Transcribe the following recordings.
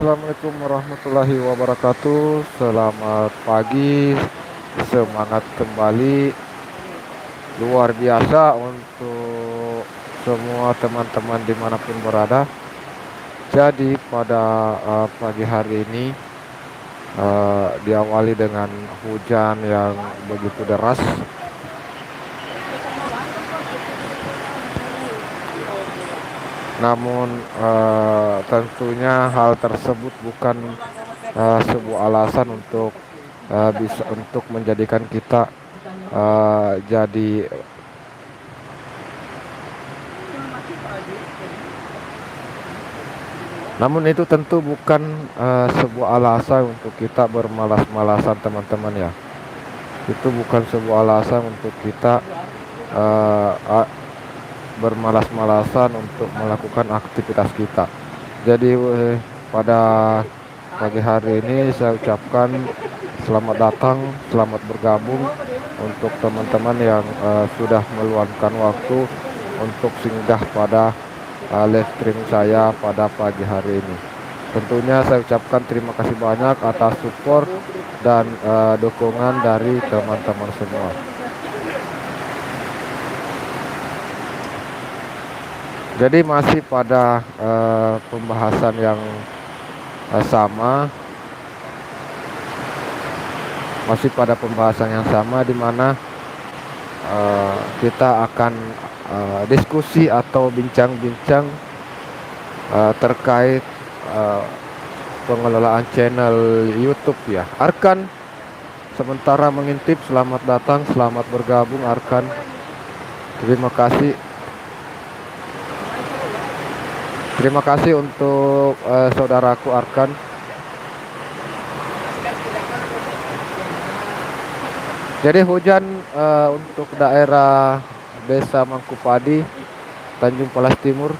Assalamualaikum warahmatullahi wabarakatuh. Selamat pagi, semangat kembali. Luar biasa untuk semua teman-teman dimanapun berada. Jadi pada pagi hari ini diawali dengan hujan yang begitu deras. Namun tentunya hal tersebut bukan sebuah alasan untuk bisa untuk menjadikan kita jadi. Namun itu tentu bukan sebuah alasan untuk kita bermalas-malasan, teman-teman ya. Itu bukan sebuah alasan untuk kita eh, a- bermalas-malasan untuk melakukan aktivitas kita. Jadi pada pagi hari ini saya ucapkan selamat datang, selamat bergabung untuk teman-teman yang sudah meluangkan waktu untuk singgah pada live stream saya pada pagi hari ini. Tentunya saya ucapkan terima kasih banyak atas support dan dukungan dari teman-teman semua. Jadi masih pada pembahasan yang sama, masih pada pembahasan yang sama di mana kita akan diskusi atau bincang-bincang terkait uh, pengelolaan channel YouTube ya. Arkan sementara mengintip, selamat datang, selamat bergabung Arkan. Terima kasih. Terima kasih untuk saudaraku Arkan. Jadi hujan untuk daerah Desa Mangkupadi, Tanjung Palas Timur.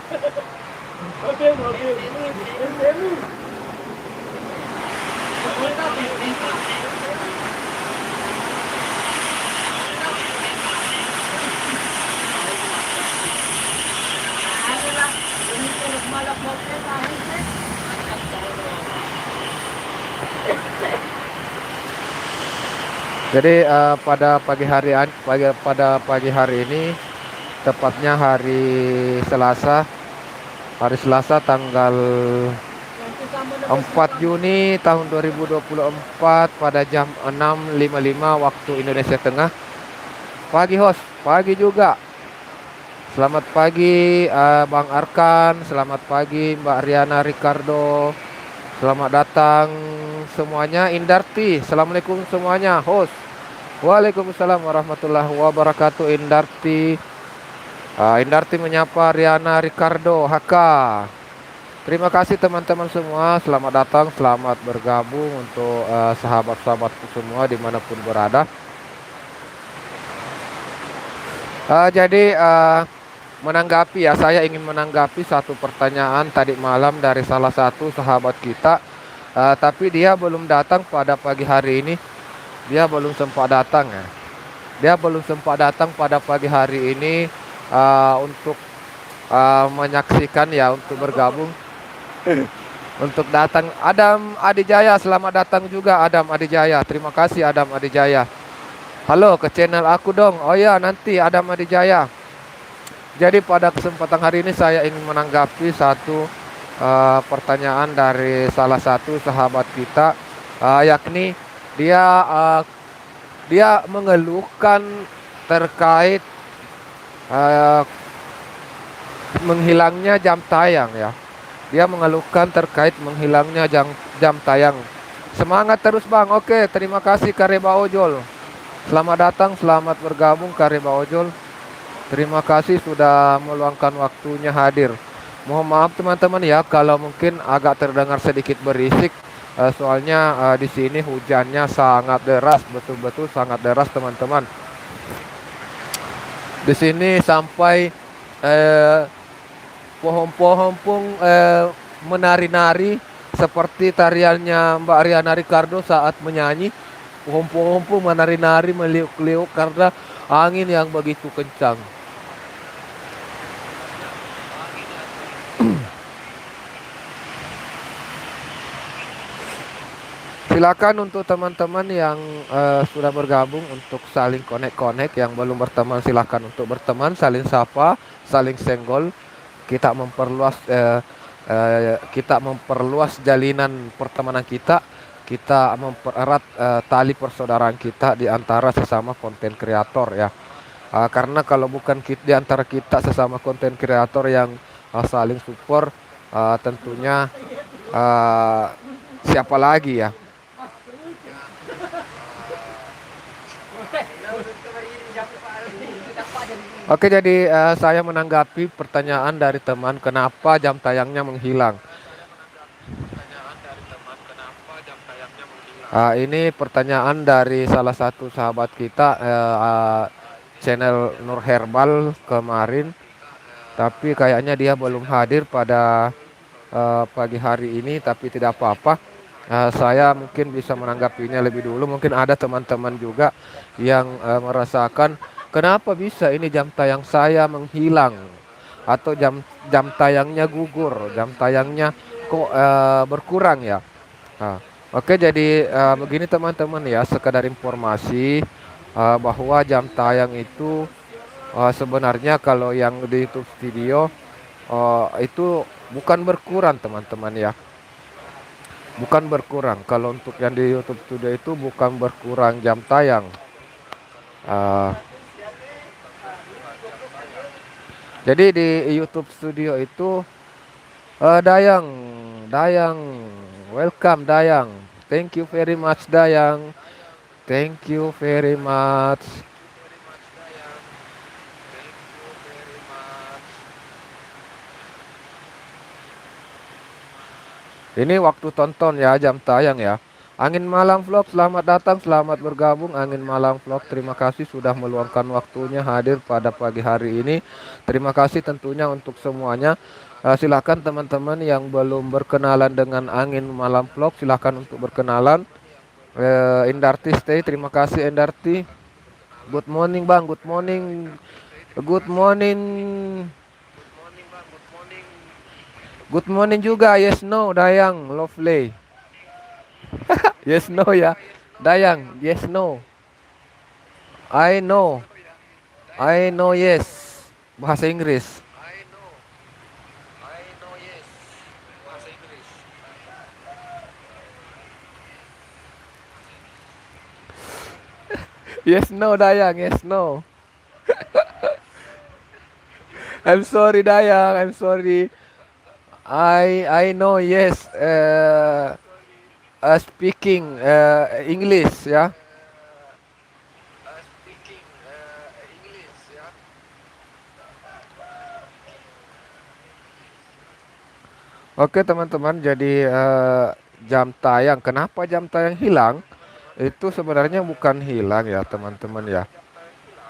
Jadi pada pagi hari ini, tepatnya hari Selasa tanggal 4 Juni tahun 2024 pada jam 6.55 waktu Indonesia Tengah. Pagi host, pagi juga. Selamat pagi Bang Arkan, selamat pagi Mbak Riana Ricardo. Selamat datang semuanya. Indarti, Assalamualaikum semuanya. Host, Waalaikumsalam warahmatullahi wabarakatuh. Indarti, Indarti menyapa Riana Ricardo HK. Terima kasih teman-teman semua. Selamat datang, selamat bergabung untuk sahabat-sahabatku semua dimanapun berada. Jadi menanggapi ya, saya ingin menanggapi satu pertanyaan tadi malam dari salah satu sahabat kita, tapi dia belum datang pada pagi hari ini. Dia belum sempat datang ya. Dia belum sempat datang pada pagi hari ini untuk menyaksikan ya, untuk bergabung, untuk datang. Adam Adijaya, selamat datang juga Adam Adijaya. Terima kasih Adam Adijaya. Halo ke channel aku dong. Oh ya, nanti Adam Adijaya. Jadi pada kesempatan hari ini saya ingin menanggapi satu pertanyaan dari salah satu sahabat kita, yakni dia dia mengeluhkan terkait uh, menghilangnya jam tayang ya. Dia mengeluhkan terkait menghilangnya jam tayang. Semangat terus Bang. Oke, terima kasih Kareba Ojol. Selamat datang, selamat bergabung Kareba Ojol. Terima kasih sudah meluangkan waktunya hadir. Mohon maaf teman-teman ya kalau mungkin agak terdengar sedikit berisik. Soalnya di sini hujannya sangat deras, betul-betul sangat deras teman-teman. Di sini sampai eh, pohon-pohon pun menari-nari seperti tariannya Mbak Riana Ricardo saat menyanyi. Pohon-pohon pun menari-nari meliuk-liuk karena angin yang begitu kencang. Silakan untuk teman-teman yang sudah bergabung untuk saling connect-connect, yang belum berteman silakan untuk berteman, saling sapa, saling senggol. Kita memperluas jalinan pertemanan kita. Kita mempererat tali persaudaraan kita di antara sesama konten kreator ya. Karena kalau bukan di antara kita sesama konten kreator yang saling support, tentunya uh, siapa lagi ya? Oke, jadi saya menanggapi pertanyaan dari teman, kenapa jam tayangnya menghilang? Ini pertanyaan dari salah satu sahabat kita, channel Nur Herbal kemarin, tapi kayaknya dia belum hadir pada pagi hari ini, tapi tidak apa-apa. Saya mungkin bisa menanggapinya lebih dulu. Mungkin ada teman-teman juga yang merasakan kenapa bisa ini jam tayang saya menghilang atau jam jam tayangnya gugur, jam tayangnya kok berkurang ya. Nah, oke, jadi begini teman-teman ya, sekadar informasi bahwa jam tayang itu sebenarnya kalau yang di YouTube video itu bukan berkurang teman-teman ya, bukan berkurang. Kalau untuk yang di YouTube Studio itu bukan berkurang jam tayang. Uh, jadi di YouTube Studio itu Dayang, Dayang, welcome Dayang. Thank you very much Dayang. Thank you very much. Ini waktu tonton ya, jam tayang ya. Angin Malam Vlog, selamat datang, selamat bergabung. Angin Malam Vlog, terima kasih sudah meluangkan waktunya hadir pada pagi hari ini. Terima kasih tentunya untuk semuanya. Silakan teman-teman yang belum berkenalan dengan Angin Malam Vlog, silakan untuk berkenalan. Endarti stay, terima kasih Endarti. Good morning Bang, good morning. Good morning. Good morning juga, yes no, Dayang, lovely. Yes no ya, Dayang, yes no. I know, I know yes. Bahasa Inggris. Yes no, Dayang, yes no. I'm sorry Dayang, I'm sorry. I know yes. Speaking English ya. Oke teman-teman, jadi jam tayang. Kenapa jam tayang hilang? Itu sebenarnya bukan hilang ya teman-teman ya.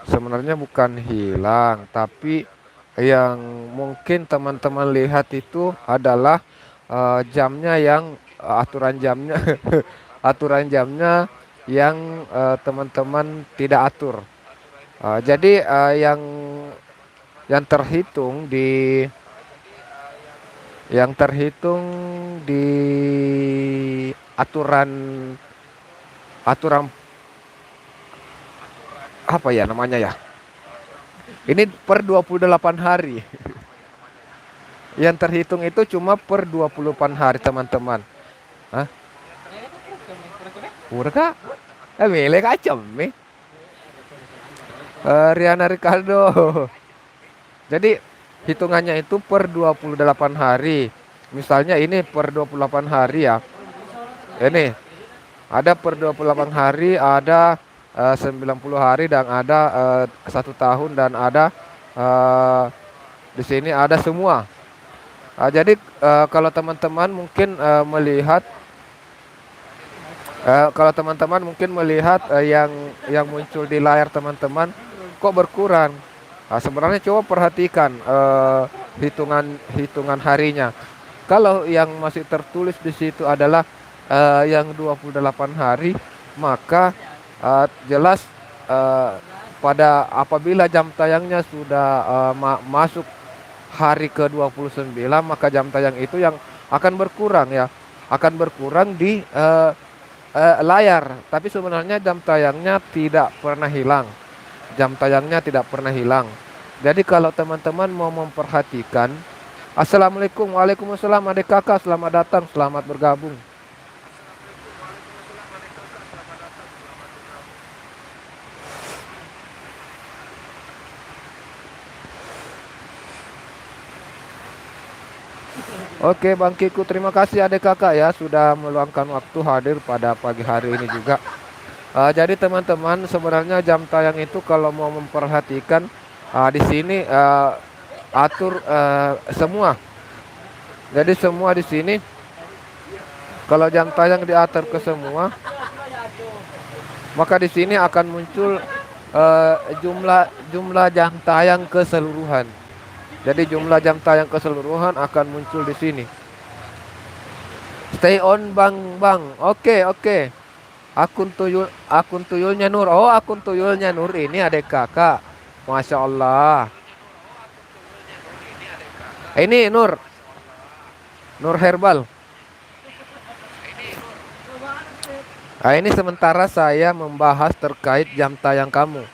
Sebenarnya bukan hilang, tapi yang mungkin teman-teman lihat itu adalah jamnya yang aturan jamnya aturan jamnya yang teman-teman tidak atur. Jadi yang terhitung di yang terhitung di aturan aturan apa ya namanya ya? Ini per 28 hari. Yang terhitung itu cuma per 28 hari teman-teman. Hah? Urka? Mele kacam nih. Riana Ricardo. Jadi hitungannya itu per 28 hari. Misalnya ini per 28 hari ya. Ini ada per 28 hari, ada 90 hari, dan ada 1 tahun, dan ada di sini ada semua. Jadi kalau teman-teman mungkin melihat yang muncul di layar teman-teman kok berkurang. Sebenarnya coba perhatikan hitungan harinya. Kalau yang masih tertulis di situ adalah yang 28 hari, maka jelas pada apabila jam tayangnya sudah masuk hari ke-29, maka jam tayang itu yang akan berkurang ya. Akan berkurang di layar, tapi sebenarnya jam tayangnya tidak pernah hilang. Jam tayangnya tidak pernah hilang. Jadi kalau teman-teman mau memperhatikan, Assalamualaikum, waalaikumsalam adik kakak, selamat datang, selamat bergabung. Oke Bang Kiku, terima kasih adik kakak ya sudah meluangkan waktu hadir pada pagi hari ini juga. Jadi teman-teman sebenarnya jam tayang itu kalau mau memperhatikan di sini atur semua. Jadi semua di sini kalau jam tayang diatur ke semua, maka di sini akan muncul jumlah jumlah jam tayang keseluruhan. Jadi jumlah jam tayang keseluruhan akan muncul di sini. Stay on Bang. Oke, oke. Akun tuyulnya Nur. Oh, akun tuyulnya Nur ini adik kakak. Masya Allah. Ini Nur Herbal. Nah, ini sementara saya membahas terkait jam tayang kamu.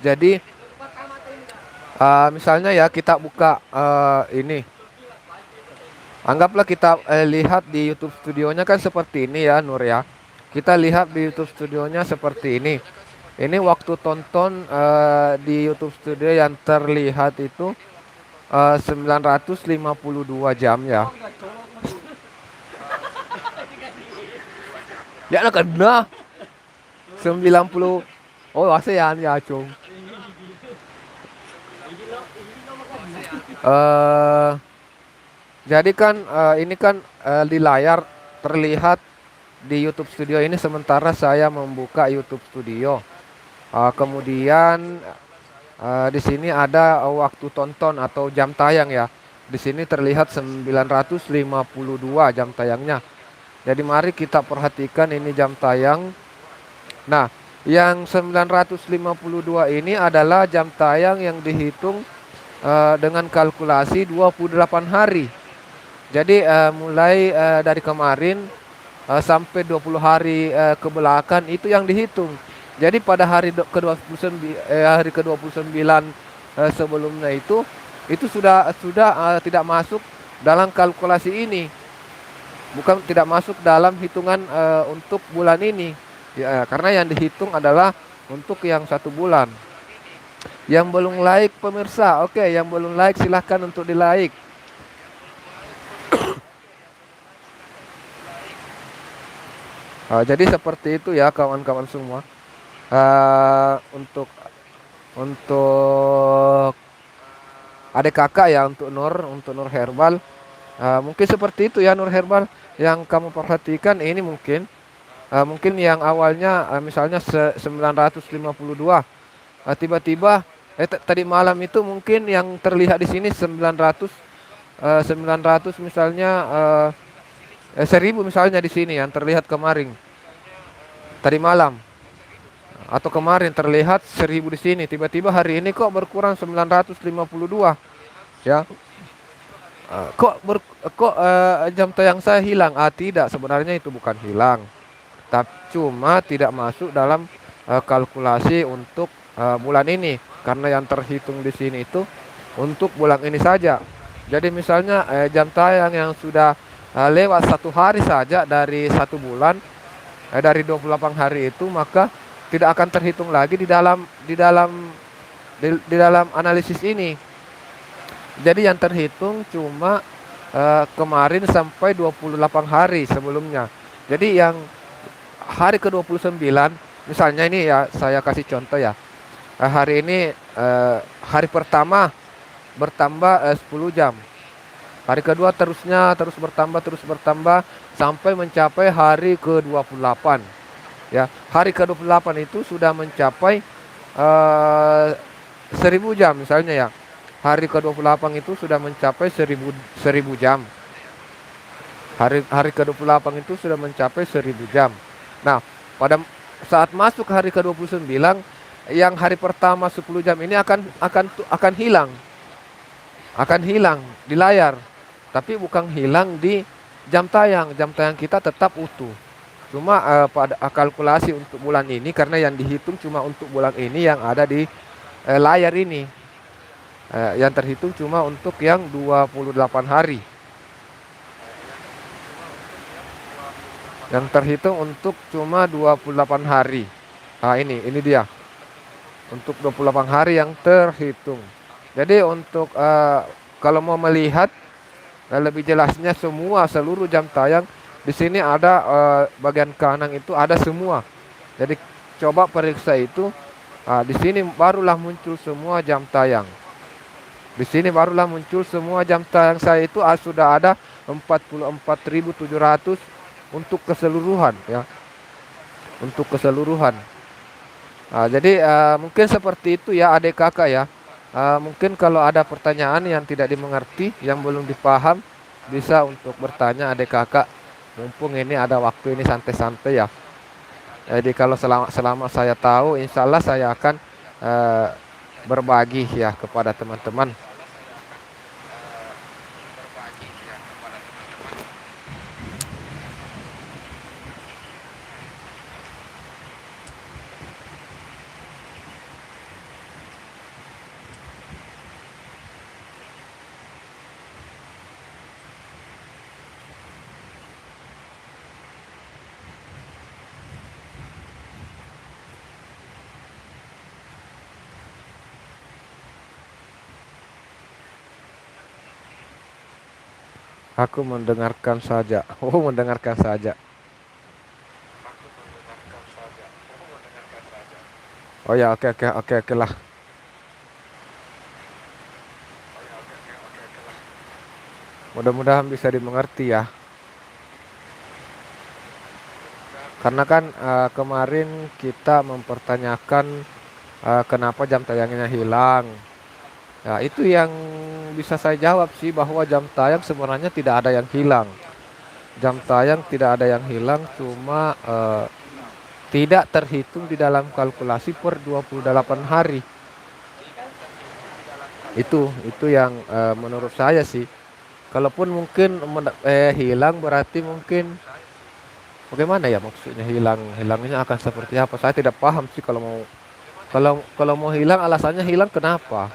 Jadi misalnya ya kita buka ini. Anggaplah kita lihat di YouTube studionya kan seperti ini ya Nur ya. Kita lihat di YouTube studionya seperti ini. Ini waktu tonton di YouTube studio yang terlihat itu 952 jam ya. Ya nak kena 90. Oh, ASEAN ya, Cung. Eh jadi kan ini kan di layar terlihat di YouTube Studio ini sementara saya membuka YouTube Studio. Kemudian di sini ada waktu tonton atau jam tayang ya. Di sini terlihat 952 jam tayangnya. Jadi mari kita perhatikan ini jam tayang. Nah, yang 952 ini adalah jam tayang yang dihitung dengan kalkulasi 28 hari. Jadi mulai dari kemarin sampai 20 hari ke belakang itu yang dihitung. Jadi pada ke-29 hari ke-29 sebelumnya itu sudah tidak masuk dalam kalkulasi ini. Bukan tidak masuk dalam hitungan untuk bulan ini. Ya, karena yang dihitung adalah untuk yang 1 bulan. Yang belum like pemirsa, oke, yang belum like silahkan untuk di like. Jadi seperti itu ya kawan-kawan semua. Untuk adik kakak ya untuk Nur Herbal. Mungkin seperti itu ya Nur Herbal yang kamu perhatikan ini mungkin yang awalnya misalnya 952 tiba-tiba tadi malam itu mungkin yang terlihat di sini 900 misalnya 1000 misalnya di sini yang terlihat kemarin tadi malam atau kemarin terlihat 1000 di sini tiba-tiba hari ini kok berkurang 952 ya. Kok jam tayang saya hilang? Tidak, sebenarnya itu bukan hilang. Tapi cuma tidak masuk dalam kalkulasi untuk bulan ini karena yang terhitung di sini itu untuk bulan ini saja. Jadi misalnya jam tayang yang sudah lewat 1 hari saja dari 1 bulan dari 28 hari itu maka tidak akan terhitung lagi di dalam analisis ini. Jadi yang terhitung cuma kemarin sampai 28 hari sebelumnya. Jadi yang hari ke-29 misalnya ini ya saya kasih contoh ya. Hari ini hari pertama bertambah 10 jam. Hari kedua terus bertambah sampai mencapai hari ke-28. Ya, hari ke-28 itu sudah mencapai 1000 jam misalnya ya. Hari ke-28 itu sudah mencapai 1000 jam. Hari ke-28 itu sudah mencapai 1000 jam. Nah, pada saat masuk hari ke-29 yang hari pertama 10 jam ini akan hilang. Akan hilang di layar. Tapi bukan hilang di jam tayang. Jam tayang kita tetap utuh. Cuma pada kalkulasi untuk bulan ini karena yang dihitung cuma untuk bulan ini yang ada di layar ini. Yang terhitung cuma untuk yang 28 hari. Yang terhitung untuk cuma 28 hari. Ini dia. Untuk 28 hari yang terhitung. Jadi untuk kalau mau melihat lebih jelasnya semua seluruh jam tayang di sini ada bagian kanan itu ada semua. Jadi coba periksa itu. Di sini barulah muncul semua jam tayang. Di sini barulah muncul semua jam tayang saya itu sudah ada 44.700 untuk keseluruhan ya, untuk keseluruhan. Jadi mungkin seperti itu ya adik kakak ya. Mungkin kalau ada pertanyaan yang tidak dimengerti, yang belum dipaham, bisa untuk bertanya adik kakak. Mumpung ini ada waktu ini santai-santai ya. Jadi kalau selama saya tahu, insya Allah saya akan eh, berbagi ya kepada teman-teman. Aku mendengarkan saja. Oh, mendengarkan saja. Oh ya, oke oke oke oke lah. Mudah-mudahan bisa dimengerti ya. Karena kan kemarin kita mempertanyakan kenapa jam tayangnya hilang. Ya, itu yang bisa saya jawab sih bahwa jam tayang sebenarnya tidak ada yang hilang. Jam tayang tidak ada yang hilang, cuma tidak terhitung di dalam kalkulasi per 28 hari. Itu yang menurut saya sih. Kalaupun mungkin hilang berarti mungkin bagaimana ya maksudnya hilang? Hilangnya akan seperti apa? Saya tidak paham sih kalau mau hilang alasannya hilang kenapa?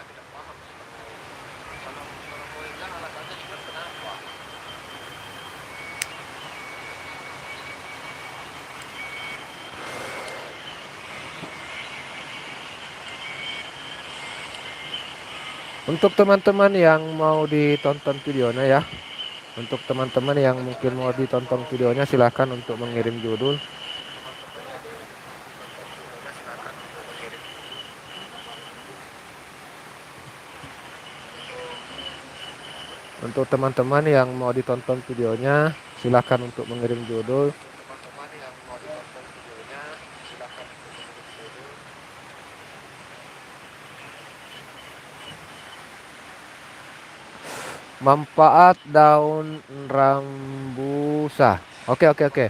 Untuk teman-teman yang mau ditonton videonya ya, untuk teman-teman yang mungkin mau ditonton videonya silahkan untuk mengirim judul. Untuk teman-teman yang mau ditonton videonya silahkan untuk mengirim judul. Manfaat daun rambusa. Oke oke oke.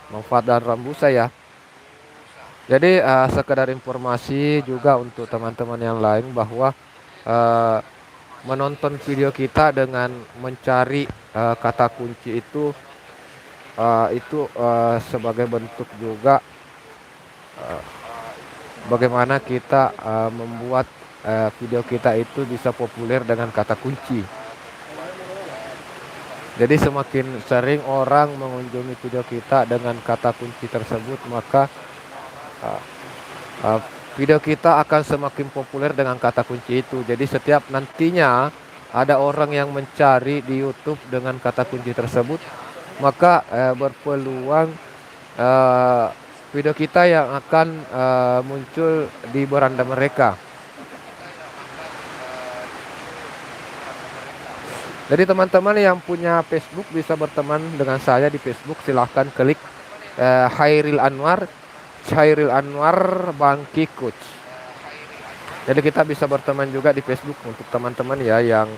Manfaat daun rambusa ya. Jadi sekedar informasi juga untuk teman-teman yang lain bahwa eh, menonton video kita dengan mencari kata kunci itu sebagai bentuk juga bagaimana kita membuat video kita itu bisa populer dengan kata kunci. Jadi semakin sering orang mengunjungi video kita dengan kata kunci tersebut, maka uh, uh, video kita akan semakin populer dengan kata kunci itu. Jadi setiap nantinya ada orang yang mencari di YouTube dengan kata kunci tersebut, maka berpeluang uh, video kita yang akan muncul di beranda mereka. Jadi teman-teman yang punya Facebook bisa berteman dengan saya di Facebook. Silahkan klik Hairil Anwar Bangki Coach. Jadi kita bisa berteman juga di Facebook untuk teman-teman ya yang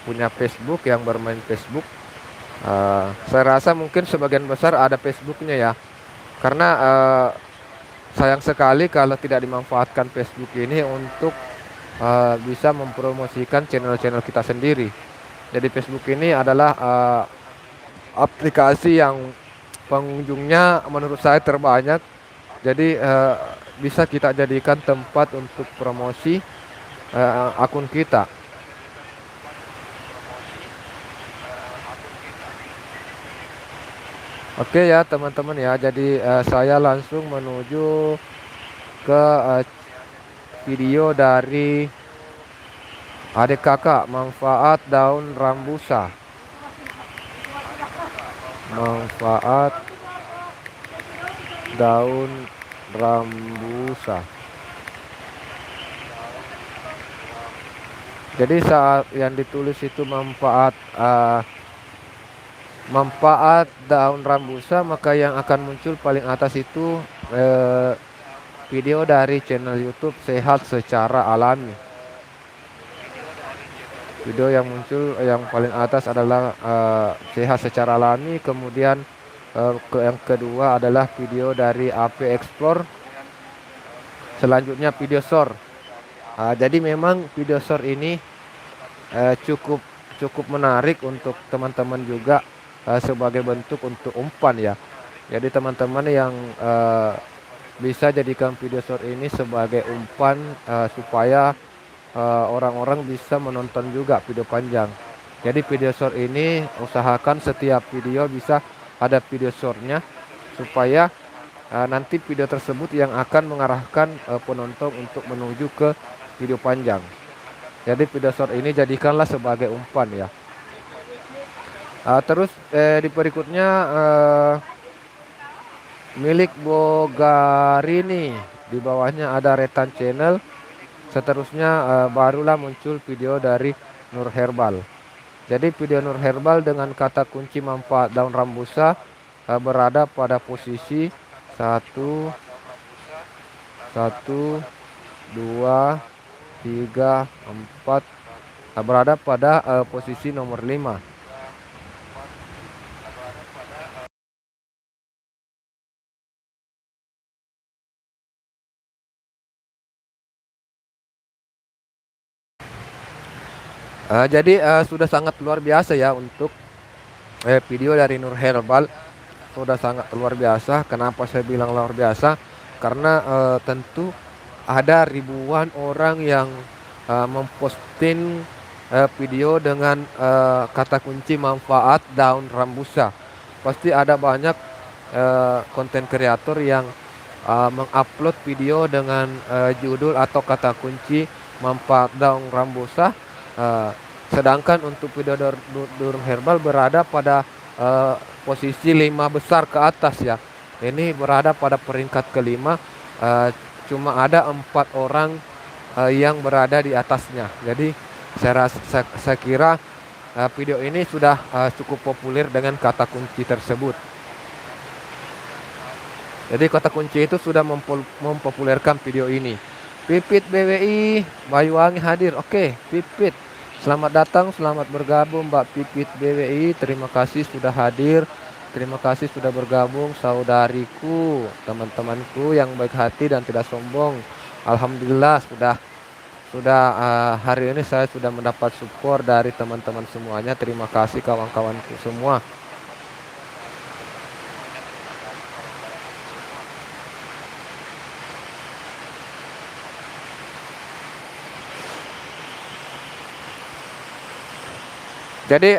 punya Facebook, yang bermain Facebook. Saya rasa mungkin sebagian besar ada Facebooknya ya. Karena sayang sekali kalau tidak dimanfaatkan Facebook ini untuk bisa mempromosikan channel-channel kita sendiri. Jadi Facebook ini adalah aplikasi yang pengunjungnya menurut saya terbanyak. Jadi bisa kita jadikan tempat untuk promosi akun kita. Oke ya teman-teman ya. Jadi saya langsung menuju ke video dari adik kakak, manfaat daun rambusa. Manfaat daun rambusa. Jadi saat yang ditulis itu manfaat daun rambusa, maka yang akan muncul paling atas itu video dari channel YouTube Sehat Secara Alami. Video yang muncul yang paling atas adalah Sehat Secara Alami, kemudian yang kedua adalah video dari AP Explore, selanjutnya video short. Jadi memang video short ini cukup cukup menarik untuk teman-teman juga sebagai bentuk untuk umpan ya. Jadi teman-teman yang bisa jadikan video short ini sebagai umpan supaya orang-orang bisa menonton juga video panjang. Jadi video short ini usahakan setiap video bisa ada video shortnya supaya nanti video tersebut yang akan mengarahkan penonton untuk menuju ke video panjang. Jadi video short ini jadikanlah sebagai umpan ya. Terus di berikutnya milik Bogarini, di bawahnya ada Retan Channel. Seterusnya barulah muncul video dari Nur Herbal. Jadi video Nur Herbal dengan kata kunci manfaat daun rambusa berada pada posisi 1, 2, 3, 4, berada pada posisi nomor 5. Jadi sudah sangat luar biasa ya untuk video dari Nur Herbal, sudah sangat luar biasa. Kenapa saya bilang luar biasa? Karena tentu ada ribuan orang yang memposting video dengan kata kunci manfaat daun rambusa. Pasti ada banyak konten kreator yang mengupload video dengan judul atau kata kunci manfaat daun rambusa. Sedangkan untuk video Nur Herbal berada pada posisi 5 besar ke atas ya. Ini berada pada peringkat kelima. Cuma ada 4 orang yang berada di atasnya. Jadi saya kira video ini sudah cukup populer dengan kata kunci tersebut. Jadi kata kunci itu sudah mempopulerkan video ini. Pipit BWI Bayuwangi hadir. Oke, Pipit. Selamat datang, selamat bergabung Mbak Pipit BWI. Terima kasih sudah hadir. Terima kasih sudah bergabung saudariku, teman-temanku yang baik hati dan tidak sombong. Alhamdulillah sudah hari ini saya sudah mendapat support dari teman-teman semuanya. Terima kasih kawan-kawanku semua. Jadi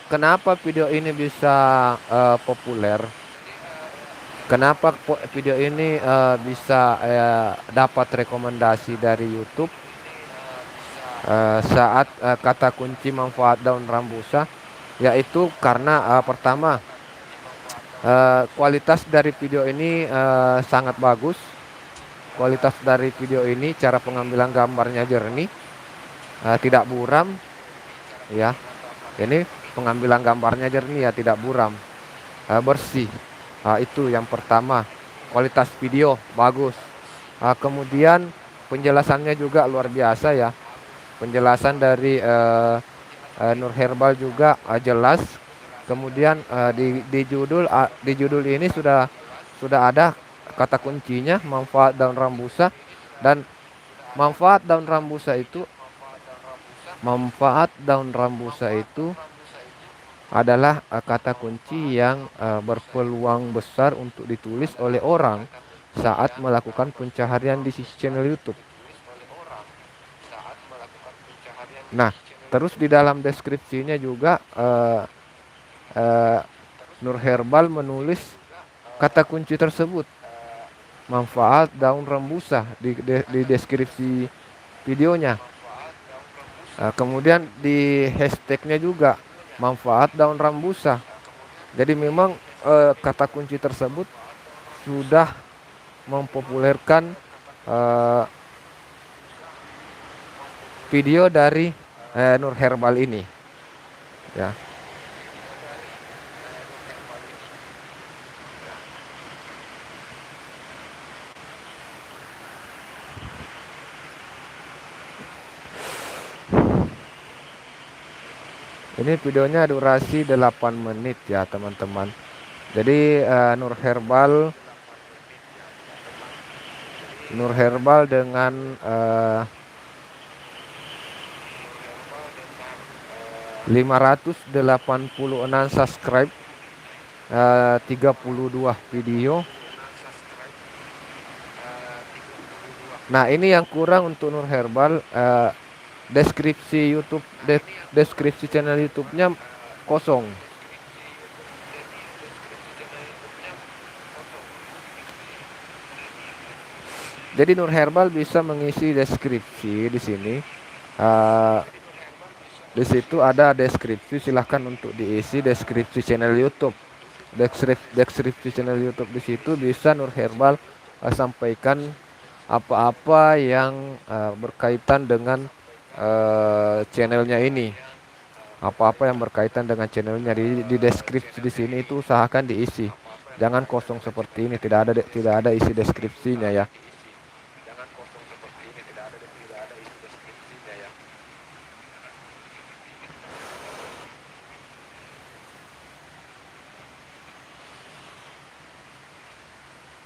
kenapa video ini bisa populer? Kenapa video ini bisa dapat rekomendasi dari YouTube saat kata kunci manfaat daun rambusa? Yaitu karena pertama kualitas dari video ini sangat bagus. Kualitas dari video ini, cara pengambilan gambarnya jernih, tidak buram, ya. Ini pengambilan gambarnya jernih ya, tidak buram, bersih. Itu yang pertama, kualitas video bagus. Kemudian penjelasannya juga luar biasa ya. Penjelasan dari Nur Herbal juga jelas. Kemudian di judul ini sudah ada kata kuncinya manfaat daun rambusa, dan manfaat daun rambusa itu adalah kata kunci yang berpeluang besar untuk ditulis oleh orang saat melakukan pencaharian di sisi channel YouTube. Nah, terus di dalam deskripsinya juga eh, Nur Herbal menulis kata kunci tersebut, manfaat daun rembusa di deskripsi videonya. Kemudian di hashtagnya juga manfaat daun rambusa. Jadi memang kata kunci tersebut sudah mempopulerkan eh, video dari Nur Herbal ini. Ya, ini videonya durasi 8 menit ya teman-teman. Jadi Nur Herbal dengan 586 subscribe, 32 video. Nah, ini yang kurang untuk Nur Herbal, deskripsi YouTube, deskripsi channel YouTube-nya kosong. Jadi Nur Herbal bisa mengisi deskripsi di sini. Eh, di situ ada deskripsi, silahkan untuk diisi deskripsi channel YouTube. Deskripsi channel YouTube di situ bisa Nur Herbal sampaikan apa-apa yang berkaitan dengan channelnya ini. Apa-apa yang berkaitan dengan channelnya di deskripsi di sini itu usahakan diisi. Jangan kosong seperti ini, tidak ada isi deskripsinya ya.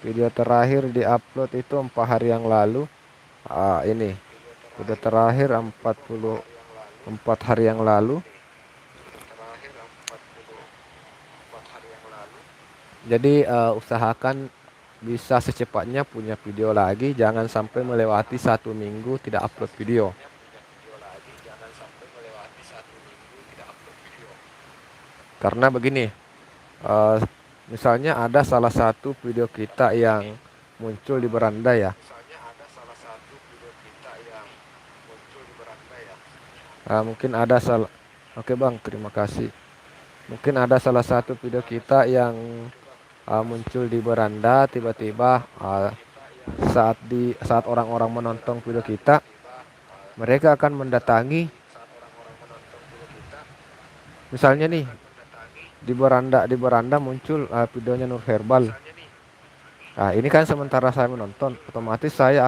Video terakhir diupload itu 4 hari yang lalu. Ini video terakhir 44 hari yang lalu. Jadi usahakan bisa secepatnya punya video lagi, jangan sampai melewati 1 minggu tidak upload video. Karena begini, eh, misalnya ada salah satu video kita yang muncul di beranda ya. Mungkin ada salah. Oke Bang, terima kasih. Mungkin ada salah satu video kita yang muncul di beranda tiba-tiba saat orang-orang menonton video kita, mereka akan mendatangi. Misalnya nih di beranda muncul videonya Nur Herbal. Nah, ini kan sementara saya menonton, otomatis saya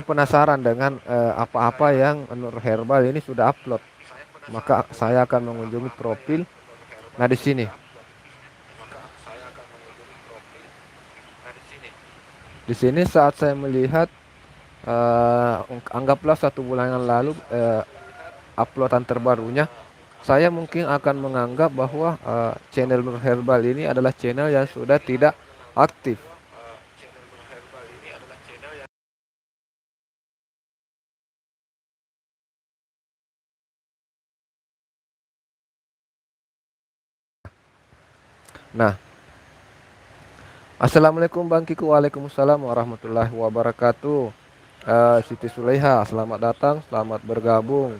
penasaran dengan apa-apa yang Nur Herbal ini sudah upload. Maka saya akan mengunjungi profil. Nah, di sini saat saya melihat anggaplah 1 bulan yang lalu uploadan terbarunya, saya mungkin akan menganggap bahwa channel Nur Herbal ini adalah channel yang sudah tidak aktif. Nah, Assalamualaikum Bang Kiku, Waalaikumsalam warahmatullahi wabarakatuh. Siti Sulaiha, selamat datang, selamat bergabung.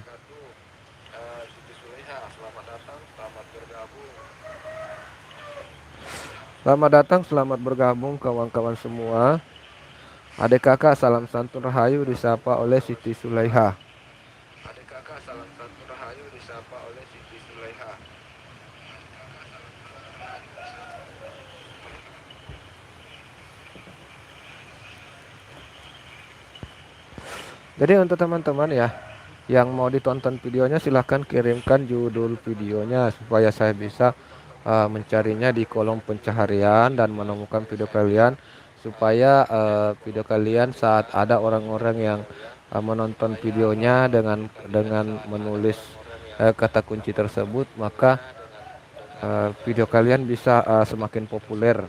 Selamat datang, selamat bergabung kawan-kawan semua. Adik kakak, salam santun rahayu disapa oleh Siti Sulaiha. Jadi untuk teman-teman ya, yang mau ditonton videonya silahkan kirimkan judul videonya supaya saya bisa mencarinya di kolom pencaharian dan menemukan video kalian, supaya video kalian saat ada orang-orang yang menonton videonya dengan menulis kata kunci tersebut, maka video kalian bisa semakin populer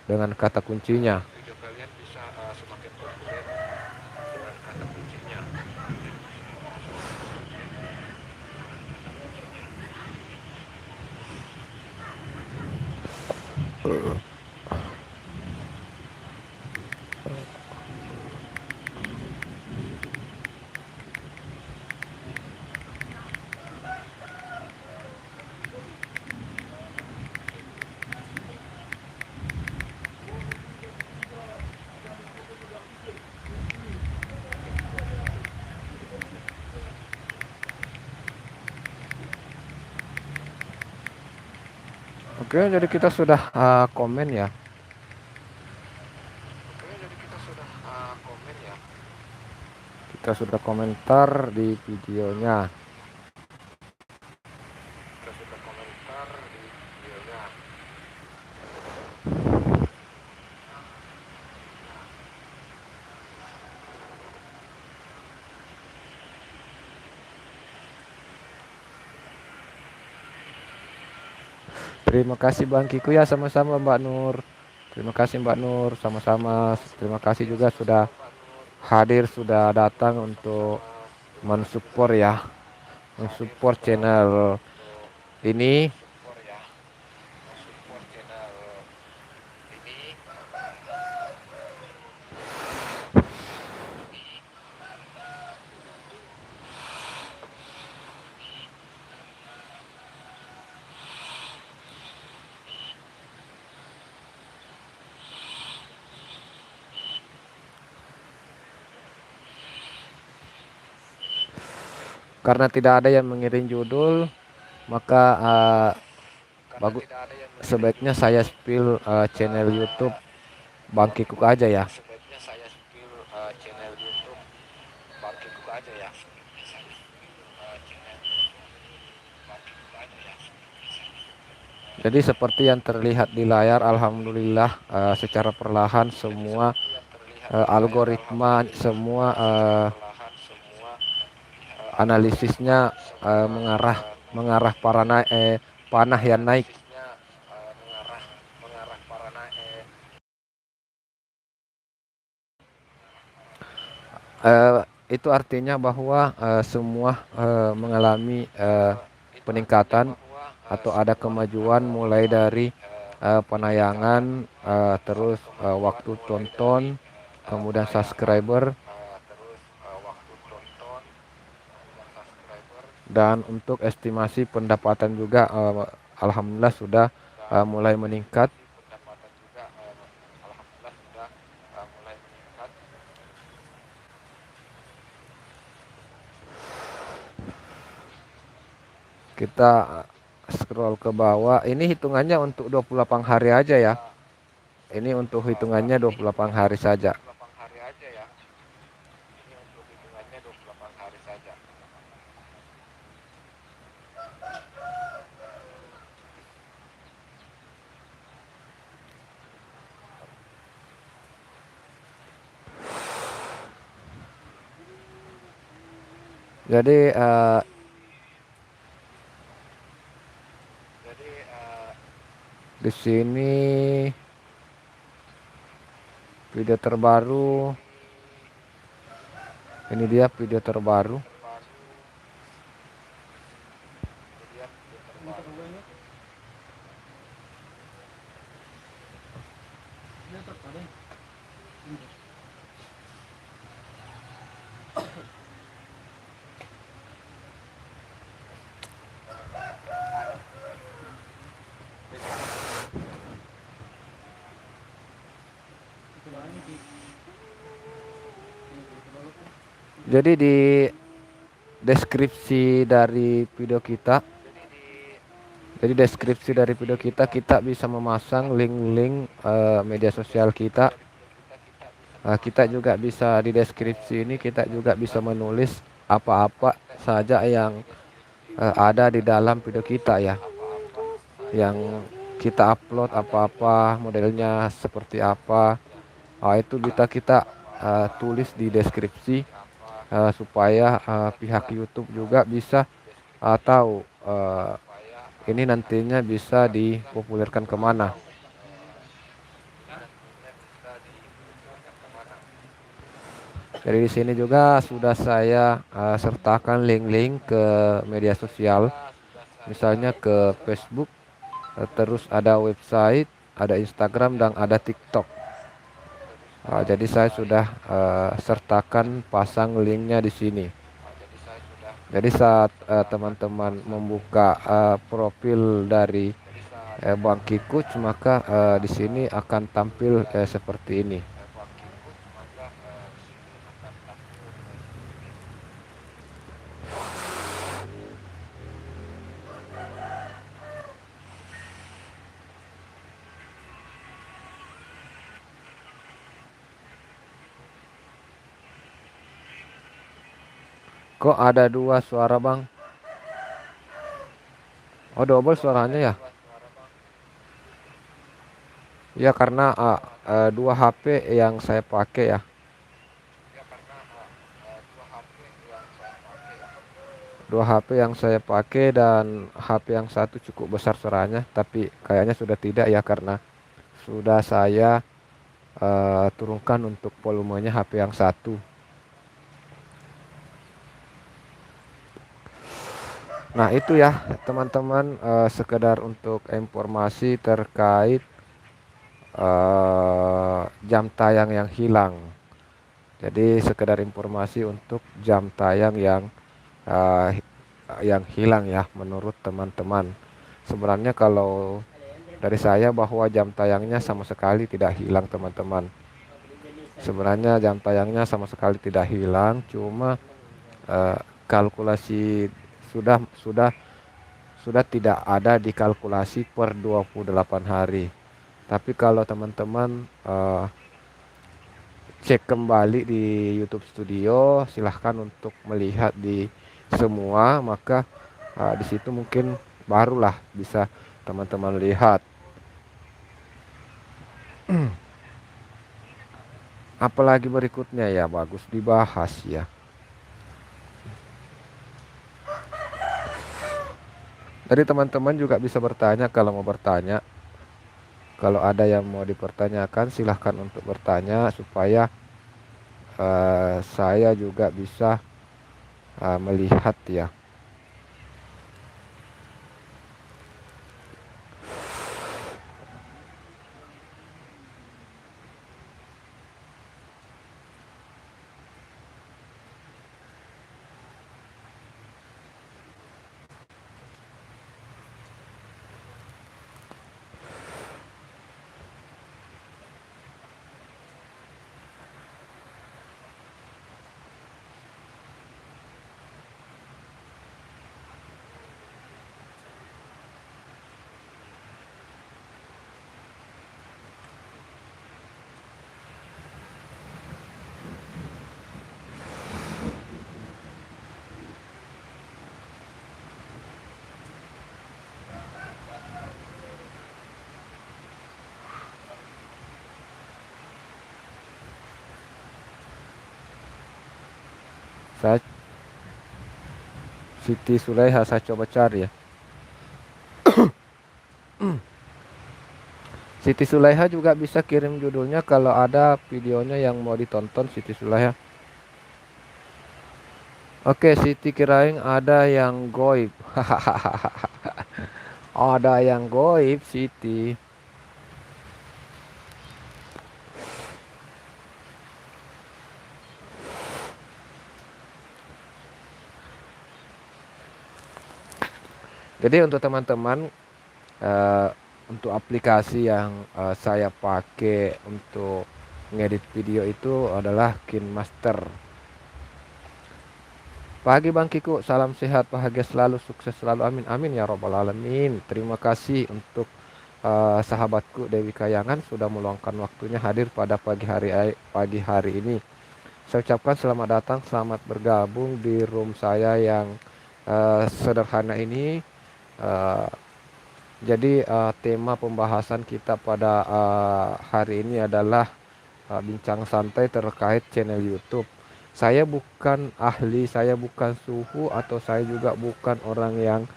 dengan kata kuncinya. Oke, jadi kita sudah komen ya. Kita sudah komentar di videonya. Terima kasih Bang Kiku ya, sama-sama Mbak Nur. Terima kasih Mbak Nur, sama-sama. Terima kasih juga sudah hadir, sudah datang untuk mensupport ya, mensupport channel ini. Karena tidak ada yang mengirim judul, maka bagus, sebaiknya saya spill channel YouTube Bang Kikuk aja ya. Jadi seperti yang terlihat di layar, alhamdulillah secara perlahan semua algoritma, semua analisisnya mengarah panah yang naik. Itu artinya bahwa semua mengalami peningkatan atau ada kemajuan, mulai dari penayangan, terus waktu tonton, kemudian subscriber, dan untuk estimasi pendapatan juga alhamdulillah sudah mulai meningkat. Kita scroll ke bawah. Ini hitungannya untuk 28 hari aja ya. Ini untuk hitungannya 28 hari saja. Jadi di sini video terbaru. Ini dia video terbaru. Jadi di deskripsi dari video kita, kita bisa memasang link-link media sosial kita. Kita juga bisa di deskripsi ini, kita juga bisa menulis apa-apa saja yang ada di dalam video kita ya, yang kita upload, apa-apa modelnya seperti apa, itu bisa kita tulis di deskripsi supaya pihak YouTube juga bisa atau ini nantinya bisa dipopulerkan kemana. Jadi di sini juga sudah saya sertakan link-link ke media sosial, misalnya ke Facebook, terus ada website, ada Instagram dan ada TikTok. Jadi saya sudah sertakan pasang linknya di sini. Jadi saat teman-teman membuka profil dari Bang Kikuc, maka di sini akan tampil seperti ini. Kok ada dua suara, Bang? Oh, double suaranya ya? Ya karena dua HP yang saya pakai ya. Dua HP yang saya pakai dan HP yang satu cukup besar suaranya, tapi kayaknya sudah tidak ya karena sudah saya turunkan untuk volumenya HP yang satu. Nah itu ya teman-teman, sekedar untuk informasi terkait jam tayang yang hilang. Jadi sekedar informasi untuk jam tayang eh, yang hilang ya menurut teman-teman. Sebenarnya kalau dari saya bahwa jam tayangnya sama sekali tidak hilang teman-teman. Sebenarnya jam tayangnya sama sekali tidak hilang, cuma eh, kalkulasi sudah tidak ada di kalkulasi per 28 hari. Tapi kalau teman-teman cek kembali di YouTube Studio, silahkan untuk melihat di semua, maka di situ mungkin barulah bisa teman-teman lihat. Apalagi berikutnya ya bagus dibahas ya. Jadi teman-teman juga bisa bertanya kalau mau bertanya. Kalau ada yang mau dipertanyakan silahkan untuk bertanya supaya saya juga bisa melihat ya. Saya Siti Sulaiha saya coba cari ya. Siti Sulaiha juga bisa kirim judulnya kalau ada videonya yang mau ditonton Siti Sulaiha. Oke, Siti kirain ada yang goib. Ada yang goib, Siti. Jadi untuk teman-teman, eh, untuk aplikasi yang saya pakai untuk ngedit video itu adalah KineMaster. Pagi Bang Kiku, salam sehat, bahagia selalu, sukses selalu, amin amin ya robbal alamin. Terima kasih untuk sahabatku Dewi Kayangan sudah meluangkan waktunya hadir pada pagi hari ini. Saya ucapkan selamat datang, selamat bergabung di room saya yang sederhana ini. Eh, jadi tema pembahasan kita pada hari ini adalah bincang santai terkait channel YouTube. Saya bukan ahli, saya bukan suhu, atau saya juga bukan orang yang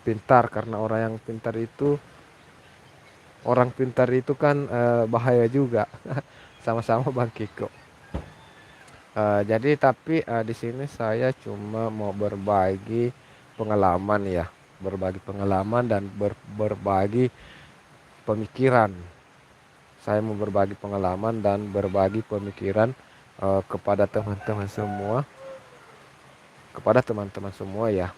pintar, karena orang pintar itu kan bahaya juga. Sama-sama Bang Kiko. Jadi tapi di sini saya cuma mau berbagi pengalaman ya, berbagi pengalaman dan berbagi pemikiran. Saya mau berbagi pengalaman dan berbagi pemikiran kepada teman-teman semua, ya.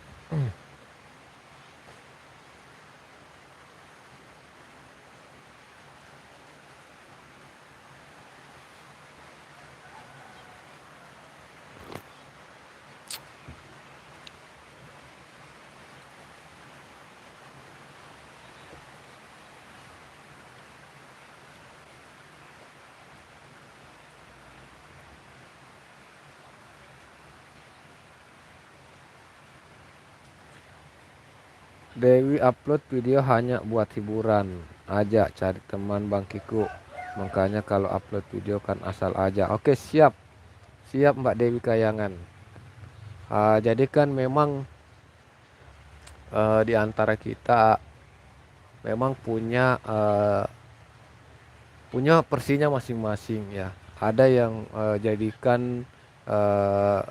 Dewi upload video hanya buat hiburan aja, cari teman Bang Kiku. Makanya kalau upload video kan asal aja. Oke, siap. Siap Mbak Dewi Kayangan. Jadi kan memang di antara kita memang punya versinya masing-masing ya. Ada yang jadikan eh,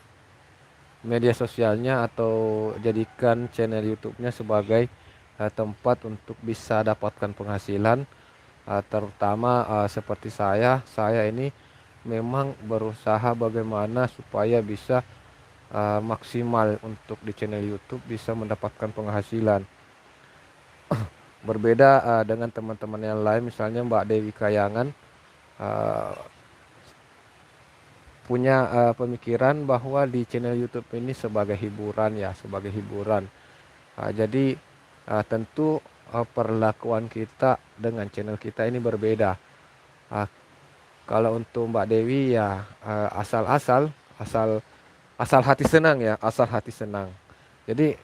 media sosialnya atau jadikan channel YouTube-nya sebagai tempat untuk bisa dapatkan penghasilan, terutama seperti saya ini memang berusaha bagaimana supaya bisa maksimal untuk di channel YouTube bisa mendapatkan penghasilan. Berbeda dengan teman-teman yang lain, misalnya Mbak Dewi Kayangan uh, punya pemikiran bahwa di channel YouTube ini sebagai hiburan ya, sebagai hiburan. Jadi tentu perlakuan kita dengan channel kita ini berbeda. Uh, Kalau untuk Mbak Dewi ya asal asal hati senang ya, asal hati senang. Jadi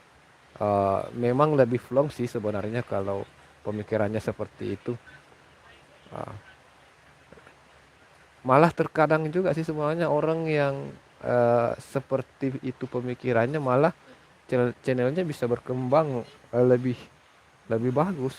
memang lebih flong sih sebenarnya kalau pemikirannya seperti itu. Uh, Malah terkadang juga sih sebenarnya orang yang seperti itu pemikirannya malah channelnya bisa berkembang lebih lebih bagus.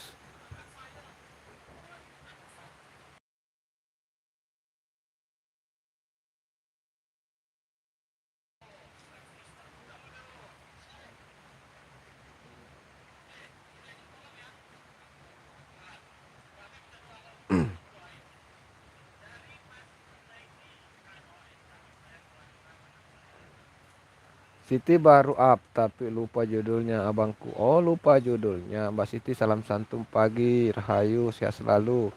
Siti baru up tapi lupa judulnya abangku. Oh, lupa judulnya. Mbak Siti, salam santum pagi, rahayu, sehat selalu.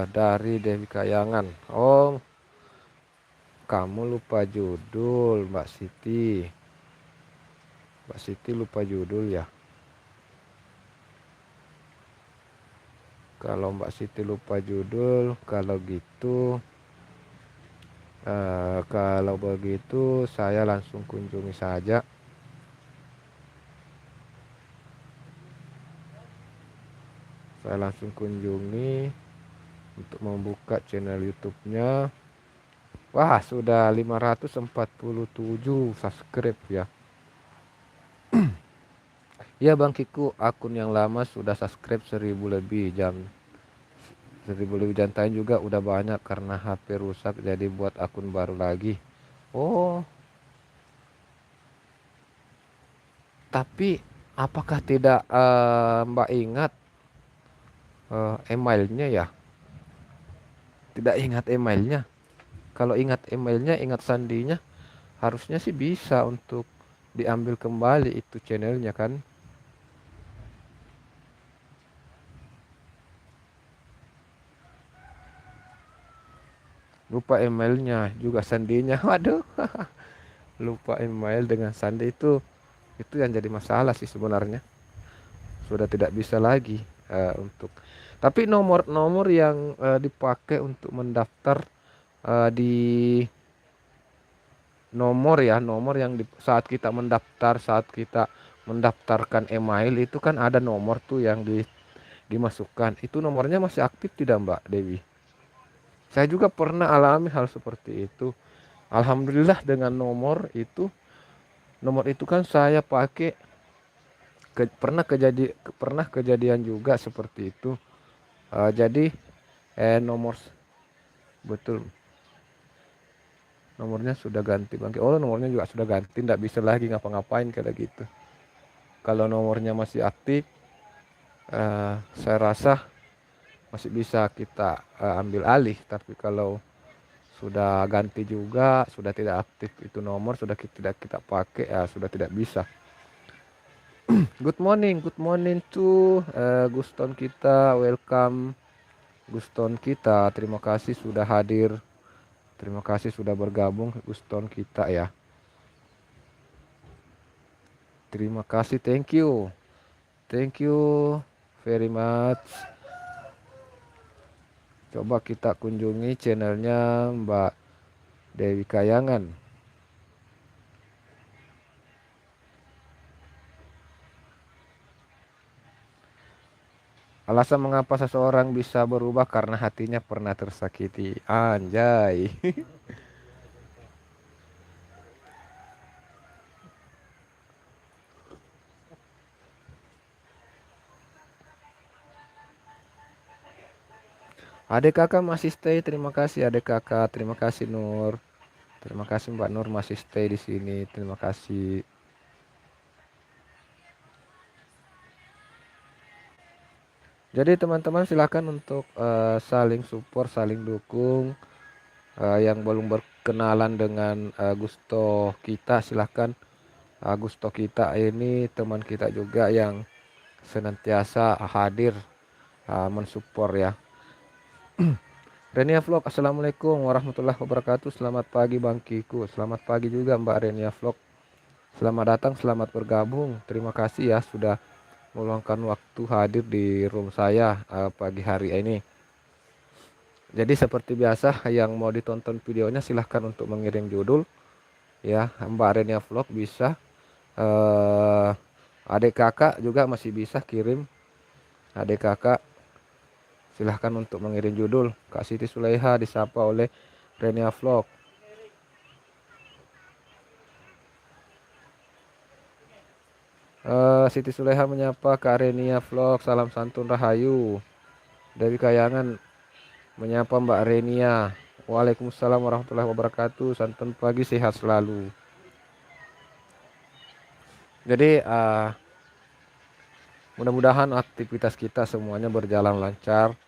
Dari Dewi Kayangan. Oh, kamu lupa judul, Mbak Siti. Mbak Siti lupa judul ya. Kalau Mbak Siti lupa judul, kalau begitu saya langsung kunjungi saja. Saya langsung kunjungi untuk membuka channel YouTube-nya. Wah, sudah 547 subscribe ya. Ya Bang Kiku, akun yang lama sudah subscribe 1000 lebih jam. 1000 lebih jantan juga udah banyak karena HP rusak, jadi buat akun baru lagi. Oh, tapi apakah tidak Mbak ingat emailnya ya? Tidak ingat emailnya. Kalau ingat emailnya, ingat sandinya, harusnya sih bisa untuk diambil kembali itu channelnya kan. Lupa emailnya juga sandinya. Waduh, lupa email dengan sandi itu yang jadi masalah sih sebenarnya. Sudah tidak bisa lagi untuk. Tapi nomor-nomor yang dipakai untuk mendaftar di nomor yang saat kita mendaftarkan email itu kan ada nomor tuh yang dimasukkan. Itu nomornya masih aktif tidak Mbak Dewi? Saya juga pernah alami hal seperti itu. Alhamdulillah dengan nomor itu kan saya pakai pernah kejadian juga seperti itu. Jadi nomor betul nomornya sudah ganti bang. Oh nomornya juga sudah ganti, tidak bisa lagi ngapa-ngapain kayak gitu. Kalau nomornya masih aktif, saya rasa masih bisa kita ambil alih. Tapi kalau sudah ganti juga, sudah tidak aktif itu nomor, sudah tidak kita pakai, ya sudah tidak bisa. Good morning to Guston kita, welcome Guston kita. Terima kasih sudah hadir. Terima kasih sudah bergabung Guston kita ya. Terima kasih, thank you. Thank you very much. Coba kita kunjungi channelnya Mbak Dewi Kayangan. Alasan mengapa seseorang bisa berubah karena hatinya pernah tersakiti. Anjay. Adek kakak masih stay, terima kasih adek kakak, terima kasih Nur. Terima kasih Mbak Nur masih stay di sini, terima kasih. Jadi teman-teman silakan untuk saling support, saling dukung. Yang belum berkenalan dengan Gusto kita silahkan. Gusto kita ini teman kita juga yang senantiasa hadir mensupport ya. Renia Vlog, Assalamualaikum warahmatullahi wabarakatuh. Selamat pagi Bang Kiku. Selamat pagi juga Mbak Renia Vlog. Selamat datang, selamat bergabung. Terima kasih ya sudah meluangkan waktu hadir di room saya pagi hari ini. Jadi seperti biasa yang mau ditonton videonya silahkan untuk mengirim judul ya. Mbak Renia Vlog bisa. Adik kakak juga masih bisa kirim. Adik kakak silahkan untuk mengirim judul. Kak Siti Sulaiha disapa oleh Renia Vlog. Siti Sulaiha menyapa Kak Renia Vlog. Salam santun rahayu. Dewi Kayangan menyapa Mbak Renia. Waalaikumsalam warahmatullahi wabarakatuh. Santun pagi sehat selalu. Jadi mudah-mudahan aktivitas kita semuanya berjalan lancar.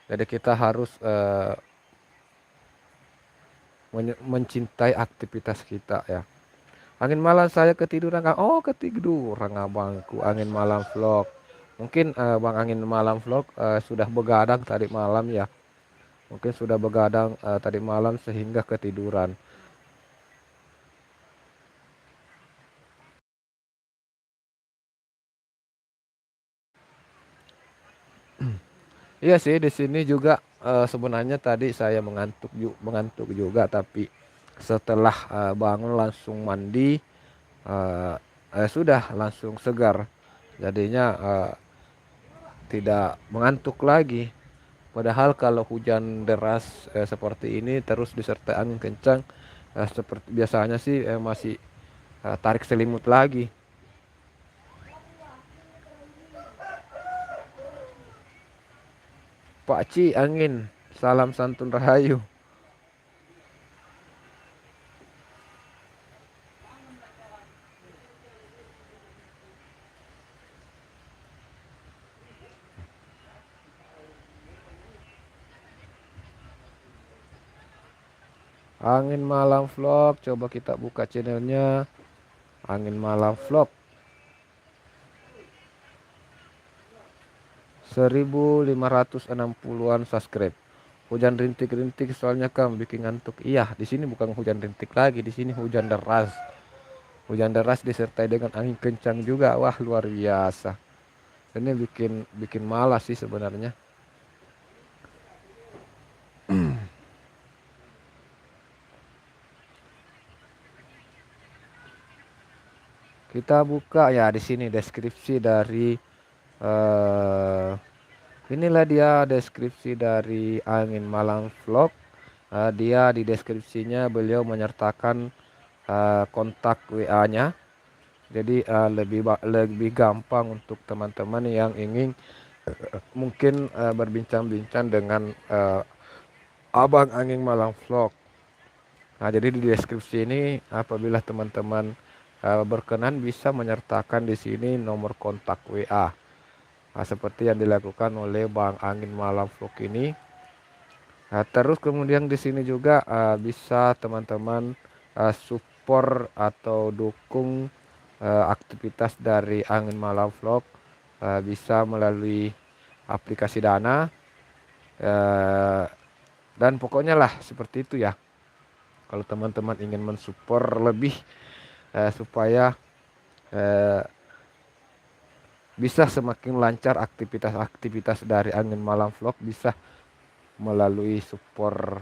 Jadi kita harus mencintai aktivitas kita ya. Angin malam saya ketiduran. Oh ketiduran abangku. Angin malam vlog. Mungkin Bang Angin malam vlog sudah begadang tadi malam ya. Mungkin sudah begadang tadi malam sehingga ketiduran. Iya sih di sini juga sebenarnya tadi saya mengantuk juga tapi setelah bangun langsung mandi sudah langsung segar. Jadinya tidak mengantuk lagi. Padahal kalau hujan deras seperti ini terus disertai angin kencang seperti biasanya sih masih tarik selimut lagi. Pak Ci angin, salam santun rahayu. Angin malam vlog, coba kita buka channelnya. Angin malam vlog 1560-an subscribe. Hujan rintik-rintik soalnya Kang bikin ngantuk. Iya, di sini bukan hujan rintik lagi, di sini hujan deras. Hujan deras disertai dengan angin kencang juga. Wah, luar biasa. Ini bikin bikin malas sih sebenarnya. Kita buka ya di sini deskripsi dari inilah dia deskripsi dari angin malam vlog. dia di deskripsinya beliau menyertakan kontak WA-nya. Jadi lebih gampang untuk teman-teman yang ingin mungkin berbincang-bincang dengan Abang Angin Malang Vlog. Nah, jadi di deskripsi ini apabila teman-teman berkenan bisa menyertakan di sini nomor kontak WA. Nah, seperti yang dilakukan oleh Bang Angin Malang Vlog ini. Nah, terus kemudian di sini juga bisa teman-teman support atau dukung aktivitas dari Angin Malang Vlog, bisa melalui aplikasi Dana, eh, dan pokoknya lah seperti itu ya. Kalau teman-teman ingin mensupport lebih supaya eh, bisa semakin lancar aktivitas-aktivitas dari Angin Malang Vlog, bisa melalui support.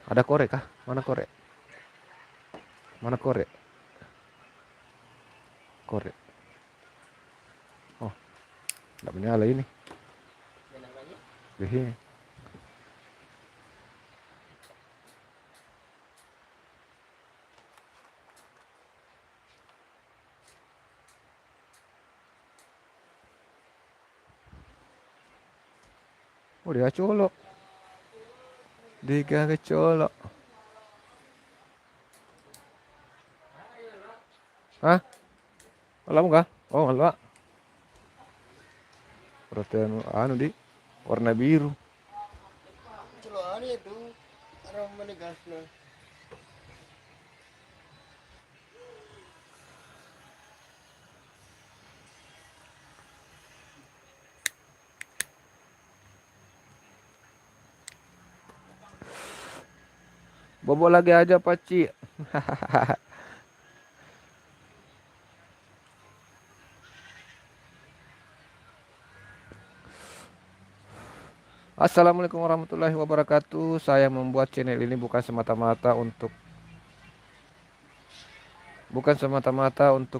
Ada korek kah? Mana korek? Mana korek? Korek. Oh, tidak menyala ini. Ini. Oh, dia colok. Dia kecolok. Hah? Malam kah? Oh, malam. Protein anu di warna biru. Celokan itu orang menegasnya. Bobo lagi aja, Paci. Assalamualaikum warahmatullahi wabarakatuh. Saya membuat channel ini bukan semata-mata untuk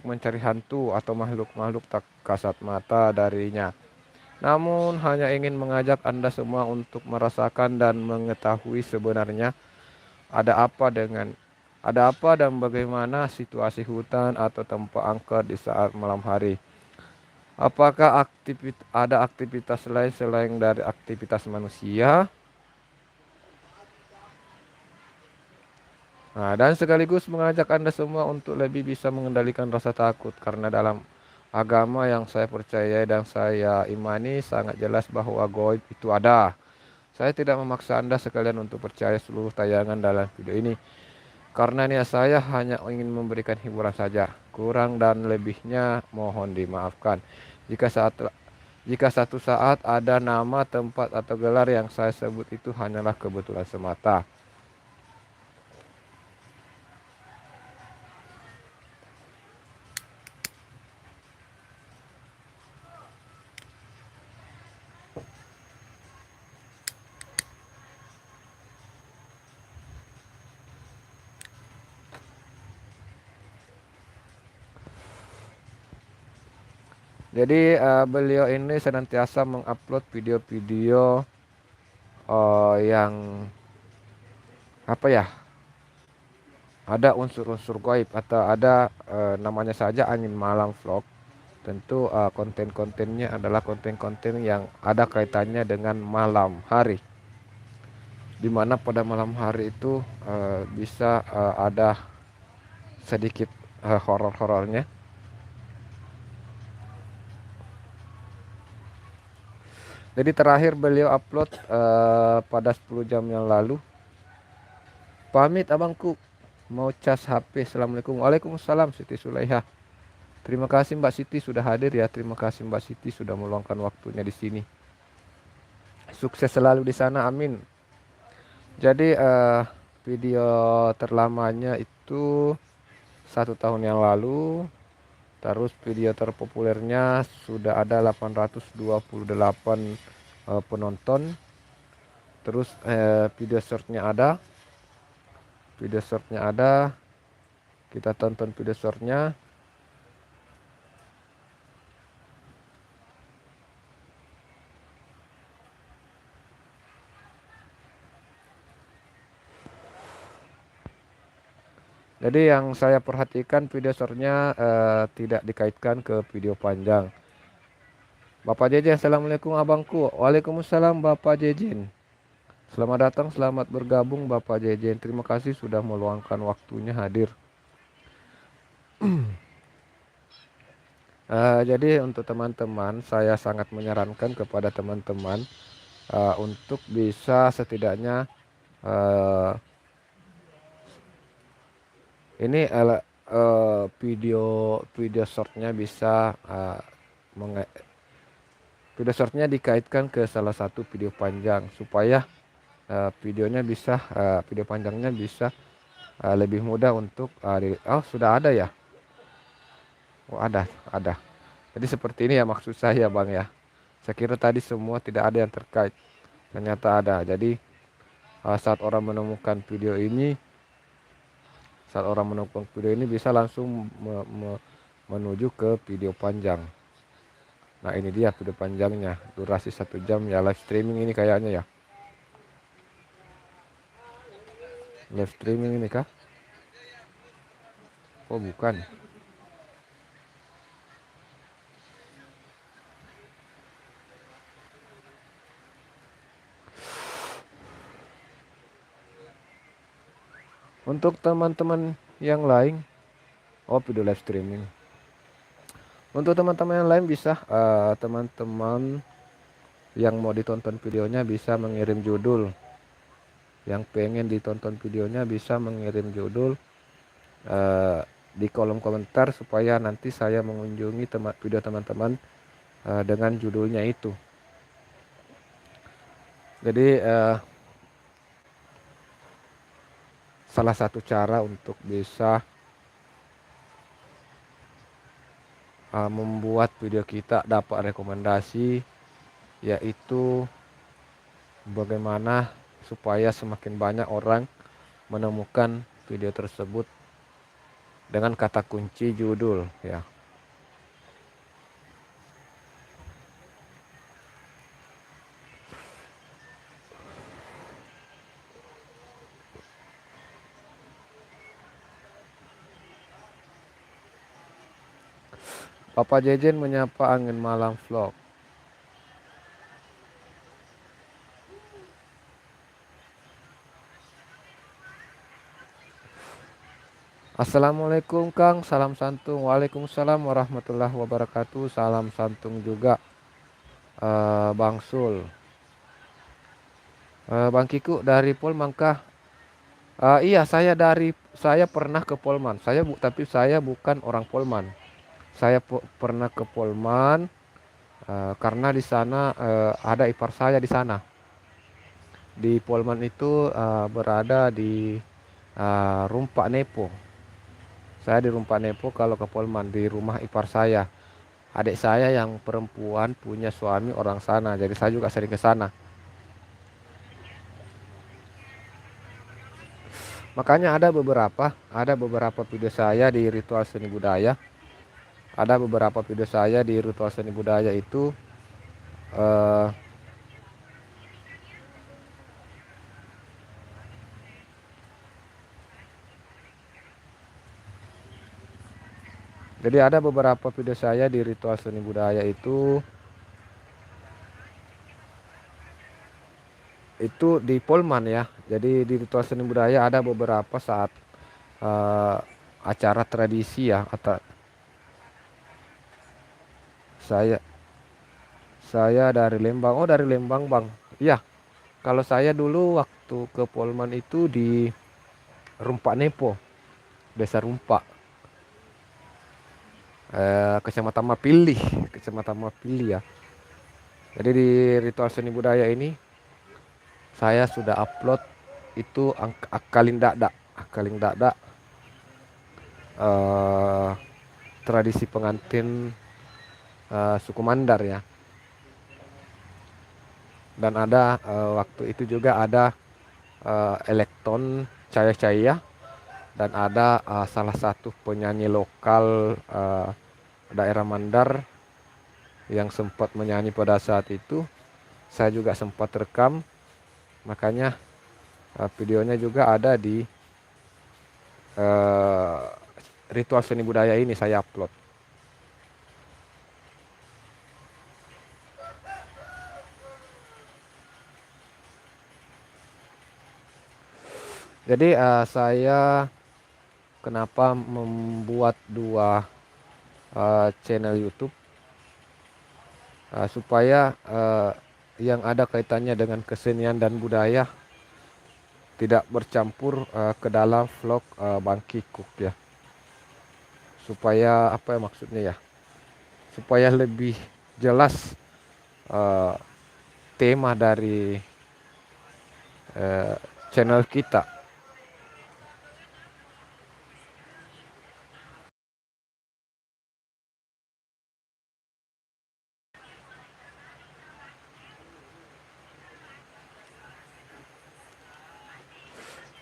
mencari hantu atau makhluk-makhluk tak kasat mata darinya. Namun hanya ingin mengajak Anda semua untuk merasakan dan mengetahui sebenarnya ada apa dengan ada apa dan bagaimana situasi hutan atau tempat angker di saat malam hari. Apakah ada aktivitas lain selain dari aktivitas manusia? Nah, dan sekaligus mengajak Anda semua untuk lebih bisa mengendalikan rasa takut, karena dalam agama yang saya percaya dan saya imani sangat jelas bahwa gaib itu ada. Saya tidak memaksa Anda sekalian untuk percaya seluruh tayangan dalam video ini, karena niat saya hanya ingin memberikan hiburan saja. Kurang dan lebihnya mohon dimaafkan. Jika saat jika satu saat ada nama, tempat, atau gelar yang saya sebut itu hanyalah kebetulan semata. Jadi beliau ini senantiasa mengupload video-video yang apa ya, ada unsur-unsur gaib atau ada namanya saja Angin Malam Vlog. Tentu konten-kontennya adalah konten-konten yang ada kaitannya dengan malam hari, dimana pada malam hari itu bisa ada sedikit horor-horornya. Jadi terakhir beliau upload pada 10 jam yang lalu. Pamit abangku, mau cas HP. Assalamualaikum. Waalaikumsalam Siti Sulaiha. Terima kasih Mbak Siti sudah hadir ya. Terima kasih Mbak Siti sudah meluangkan waktunya di sini. Sukses selalu di sana, amin. Jadi video terlamanya itu 1 tahun yang lalu. Terus video terpopulernya sudah ada 828 penonton. Terus video shortnya ada. Kita tonton video shortnya. Jadi yang saya perhatikan video shortnya tidak dikaitkan ke video panjang. Bapak Jejen, assalamualaikum abangku. Waalaikumsalam Bapak Jejen. Selamat datang, selamat bergabung Bapak Jejen. Terima kasih sudah meluangkan waktunya hadir. Jadi untuk teman-teman, saya sangat menyarankan kepada teman-teman untuk bisa setidaknya eh, ini video video shortnya bisa video shortnya dikaitkan ke salah satu video panjang supaya video panjangnya bisa lebih mudah untuk oh sudah ada ya. Oh ada. Jadi seperti ini ya maksud saya Bang ya. Saya kira tadi semua tidak ada yang terkait. Ternyata ada. Jadi saat orang menemukan video ini bisa langsung menuju ke video panjang. Nah ini dia video panjangnya, durasi 1 jam ya, live streaming ini kayaknya ya. Live streaming ini kah? Oh bukan. Untuk teman-teman yang lain, oh video live streaming. Untuk teman-teman yang lain bisa teman-teman yang mau ditonton videonya bisa mengirim judul. Yang pengen ditonton videonya bisa mengirim judul di kolom komentar supaya nanti saya mengunjungi video teman-teman dengan judulnya itu. Jadi salah satu cara untuk bisa membuat video kita dapat rekomendasi yaitu bagaimana supaya semakin banyak orang menemukan video tersebut dengan kata kunci judul ya. Papa Jejen menyapa angin malam vlog. Assalamualaikum Kang, salam santung. Waalaikumsalam warahmatullahi wabarakatuh. Salam santung juga Bang Sul. Bang Kiku dari Polman kah? Iya, saya pernah ke Polman. Tapi saya bukan orang Polman. Saya pernah ke Polman karena di sana ada ipar saya di sana. Di Polman itu berada di Rumpak Nepo. Saya di Rumpak Nepo kalau ke Polman di rumah ipar saya. Adik saya yang perempuan punya suami orang sana, jadi saya juga sering ke sana. Makanya ada beberapa video saya di ritual seni budaya. Ada beberapa video saya di ritual seni budaya itu eh, jadi ada beberapa video saya di ritual seni budaya itu di Polman ya. Jadi di ritual seni budaya ada beberapa saat eh, acara tradisi ya. Atau saya dari Lembang. Oh dari Lembang Bang. Iya. Kalau saya dulu waktu ke Polman itu di Rumpak Nepo, Desa Rumpak, Kecamatan Mapili ya. Jadi di ritual seni budaya ini saya sudah upload itu Akaling Dada, eh, tradisi pengantin suku Mandar ya. Dan ada waktu itu juga ada Elekton Cahaya dan ada salah satu penyanyi lokal daerah Mandar yang sempat menyanyi pada saat itu. Saya juga sempat rekam, makanya videonya juga ada di eh, ritual seni budaya ini saya upload. Jadi saya kenapa membuat dua channel YouTube, supaya yang ada kaitannya dengan kesenian dan budaya tidak bercampur ke dalam vlog Bang Kikuk ya. Supaya apa ya maksudnya ya? Supaya lebih jelas eh, tema dari eh, channel kita.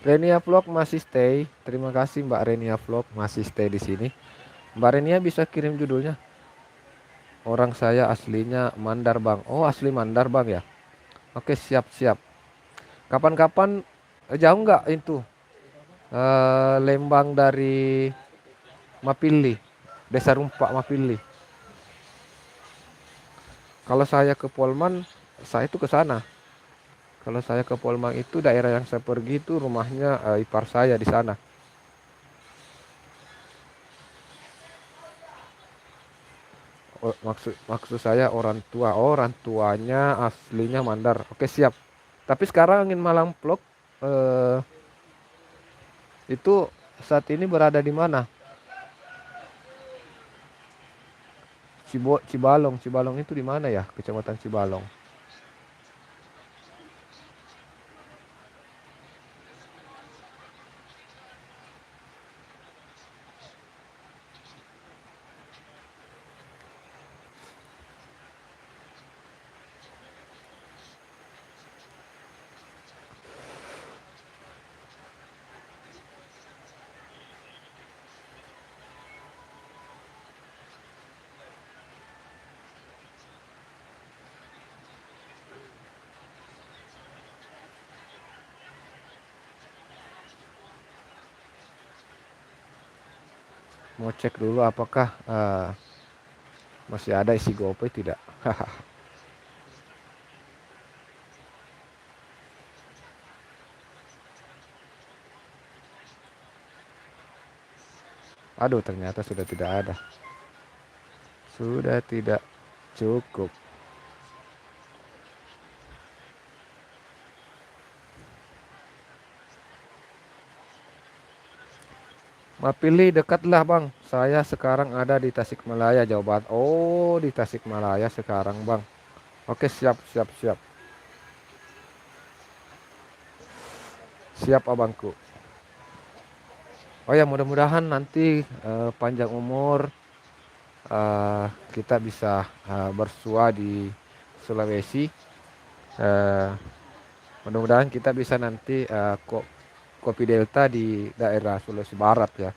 Renia Vlog masih stay. Terima kasih Mbak Renia Vlog masih stay di sini. Mbak Renia bisa kirim judulnya. Orang saya aslinya Mandar Bang. Oh asli Mandar Bang ya. Oke siap-siap. Kapan-kapan jauh nggak itu Lembang dari Mapili, Desa Rumpak Mapili. Kalau saya ke Polman, saya itu ke sana. Kalau saya ke Polman itu daerah yang saya pergi itu rumahnya ipar saya di sana. Oh, maksud saya orang tuanya aslinya Mandar. Oke siap. Tapi sekarang Angin Malang Vlog eh, itu saat ini berada di mana? Cibalong, Cibalong itu di mana ya? Kecamatan Cibalong. Mau cek dulu apakah masih ada isi GoPay tidak. Aduh ternyata sudah tidak ada. Sudah tidak cukup. Mapili dekatlah bang. Saya sekarang ada di Tasikmalaya, Jawa Barat. Oh di Tasikmalaya sekarang bang. Oke siap siap siap. Siap abangku. Oh ya mudah-mudahan nanti panjang umur, kita bisa bersua di Sulawesi. Eh, Mudah-mudahan kita bisa nanti Kopi Delta di daerah Sulawesi Barat ya.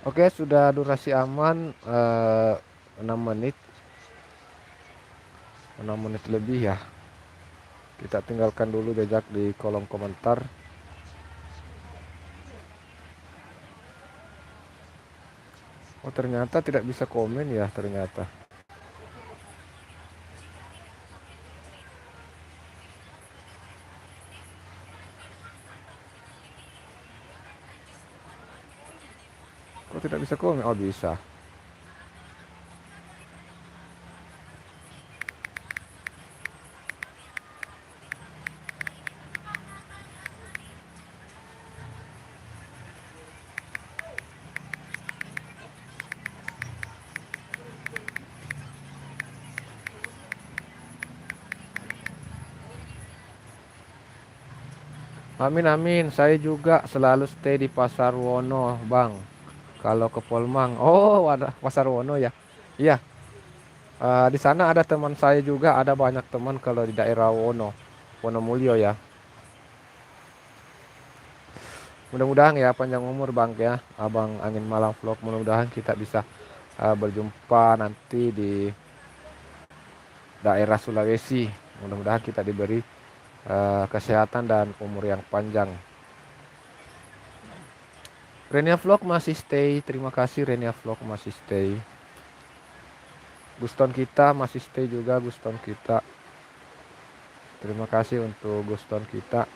Oke, sudah durasi aman 6 menit, 6 menit lebih ya. Kita tinggalkan dulu jejak di kolom komentar. Oh, ternyata tidak bisa komen ya ternyata. Kok tidak bisa komen? Oh, bisa. Amin amin. Saya juga selalu stay di Pasar Wono, Bang. Kalau ke Polmang. Oh, ada Pasar Wono ya. Iya. Di sana ada teman saya juga, ada banyak teman kalau di daerah Wonomulyo ya. Mudah-mudahan ya panjang umur Bang ya, Abang Angin Malam Vlog. Mudah-mudahan kita bisa berjumpa nanti di daerah Sulawesi. Mudah-mudahan kita diberi kesehatan dan umur yang panjang. Renia Vlog masih stay. Terima kasih Renia Vlog masih stay. Guston kita masih stay juga, Guston kita. Terima kasih untuk Guston kita.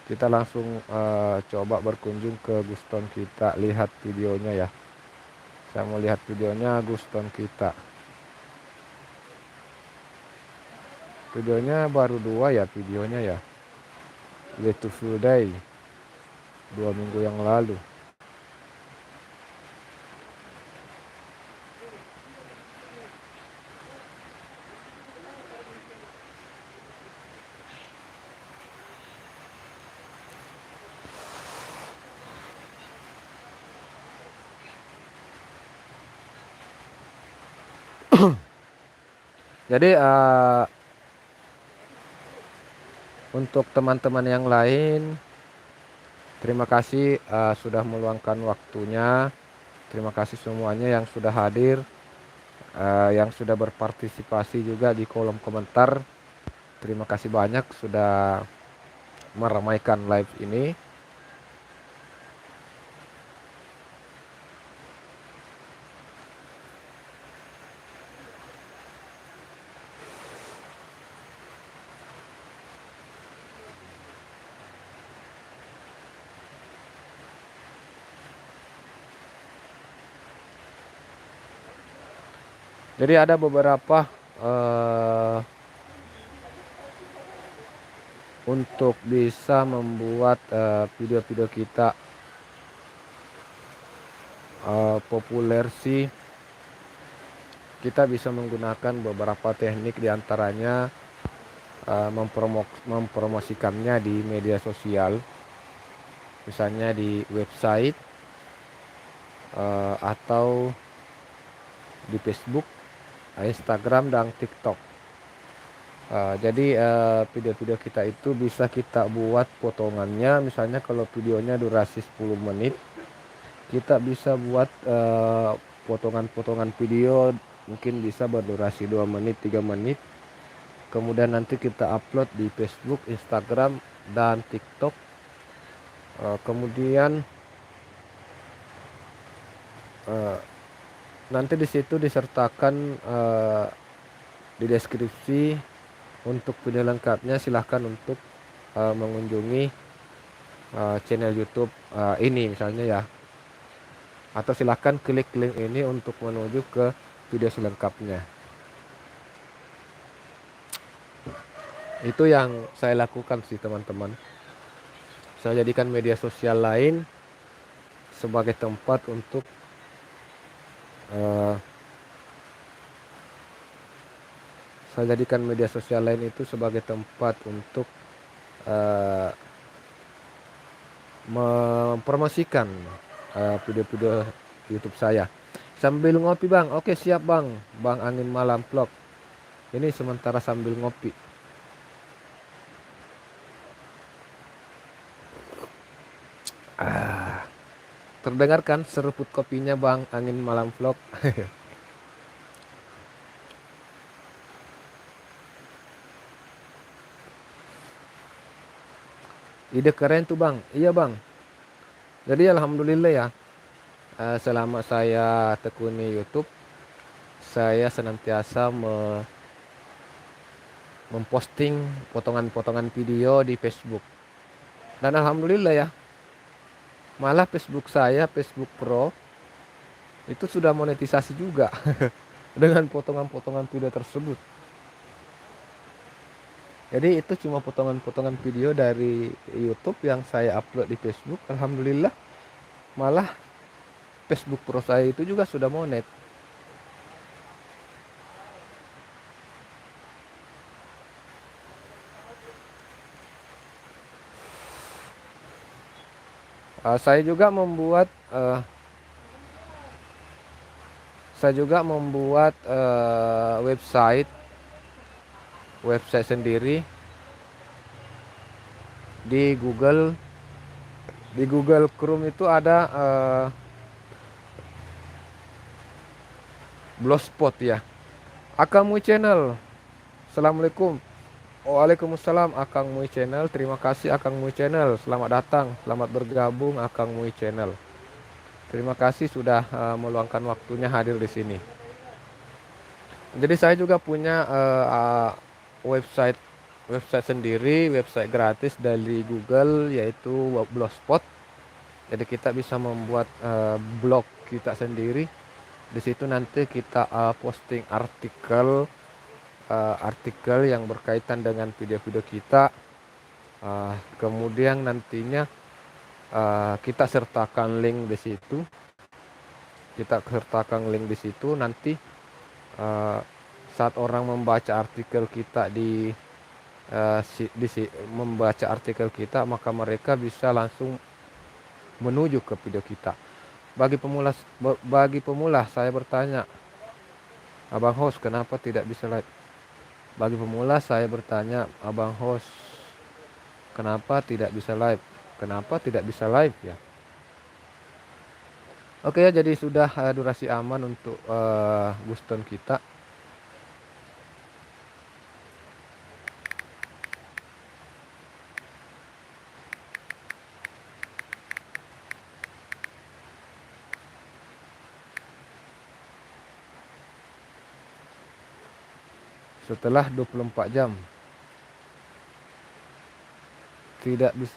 Kita langsung coba berkunjung ke Guston kita, lihat videonya ya. Saya mau lihat videonya Guston kita. Videonya baru 2 ya videonya ya. Beautiful Day 2 minggu yang lalu. Jadi untuk teman-teman yang lain, terima kasih sudah meluangkan waktunya. Terima kasih semuanya yang sudah hadir, yang sudah berpartisipasi juga di kolom komentar. Terima kasih banyak sudah meramaikan live ini. Jadi ada beberapa untuk bisa membuat video-video kita populer sih, kita bisa menggunakan beberapa teknik, diantaranya mempromosikannya di media sosial, misalnya di website atau di Facebook, Instagram, dan TikTok. Jadi video-video kita itu bisa kita buat potongannya. Misalnya kalau videonya durasi 10 menit, kita bisa buat potongan-potongan video mungkin bisa berdurasi 2 menit, 3 menit. Kemudian nanti kita upload di Facebook, Instagram, dan TikTok. Kemudian nanti di situ disertakan di deskripsi untuk video lengkapnya. Silahkan untuk mengunjungi channel YouTube ini misalnya ya, atau silahkan klik link ini untuk menuju ke video selengkapnya. Itu yang saya lakukan sih teman-teman. Saya jadikan media sosial lain sebagai tempat untuk saya jadikan media sosial lain itu sebagai tempat untuk mempromosikan video-video YouTube saya sambil ngopi Bang. Oke siap Bang, Bang Angin Malam Vlog. Ini sementara sambil ngopi. Terdengar kan seruput kopinya Bang Angin Malam Vlog. Ide keren tuh Bang. Iya Bang. Jadi alhamdulillah ya, selama saya tekuni YouTube, saya senantiasa memposting potongan-potongan video di Facebook. Dan alhamdulillah ya, malah Facebook saya, Facebook Pro, itu sudah monetisasi juga dengan potongan-potongan video tersebut. Jadi itu cuma potongan-potongan video dari YouTube yang saya upload di Facebook. Alhamdulillah, malah Facebook Pro saya itu juga sudah monet. bisa juga membuat website sendiri di Google. Di Google Chrome itu ada Blogspot ya. Akang Mui Channel. Assalamualaikum. Waalaikumsalam Akang Mui Channel. Terima kasih Akang Mui Channel. Selamat datang, selamat bergabung Akang Mui Channel. Terima kasih sudah meluangkan waktunya hadir di sini. Jadi saya juga punya website sendiri, website gratis dari Google yaitu Blogspot. Jadi kita bisa membuat blog kita sendiri. Di situ nanti kita posting artikel yang berkaitan dengan video-video kita. Kemudian nantinya kita sertakan link di situ. Nanti saat orang membaca artikel kita membaca artikel kita, maka mereka bisa langsung menuju ke video kita. Bagi pemula saya bertanya, Abang host kenapa tidak bisa live? Bagi pemula saya bertanya, Abang host kenapa tidak bisa live? Kenapa tidak bisa live ya? Oke ya, jadi sudah durasi aman untuk Guston kita. Setelah 24 jam. Tidak bisa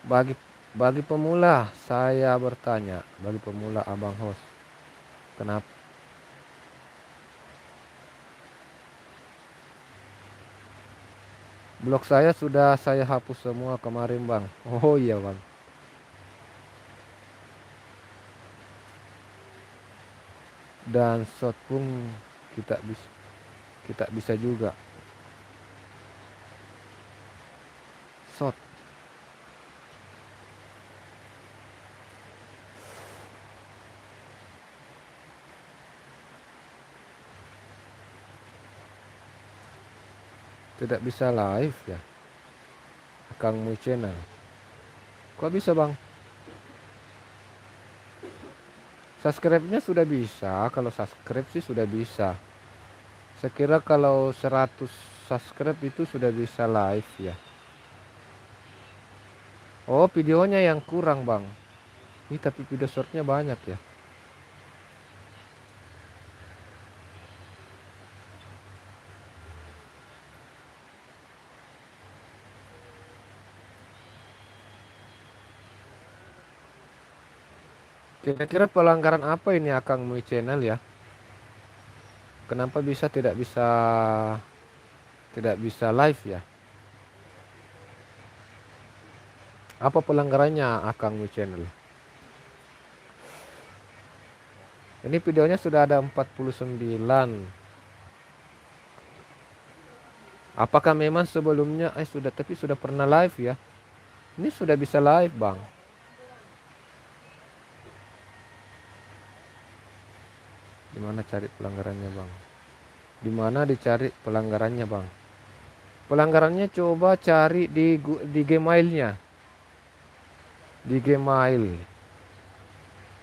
bagi pemula saya bertanya, bagi pemula Abang host. Kenapa? Blog saya sudah saya hapus semua kemarin, Bang. Oh iya, Bang. Dan shot pun kita bisa juga. Shot. Tidak bisa live ya. Akang Mui Channel. Kok bisa, Bang? Subscribe-nya sudah bisa. Kalau subscribe sih sudah bisa. Saya kira kalau 100 subscribe itu sudah bisa live ya. Oh, videonya yang kurang, Bang. Ini tapi video shortnya banyak ya. Kira-kira pelanggaran apa ini Akang Mui Channel ya? Kenapa tidak bisa live ya? Apa pelanggarannya Akang Mui Channel? Ini videonya sudah ada 49. Apakah memang sebelumnya sudah pernah live ya? Ini sudah bisa live, Bang. Dimana cari pelanggarannya, Bang? Dimana dicari pelanggarannya, Bang? Pelanggarannya coba cari di Gmail-nya. Di Gmail.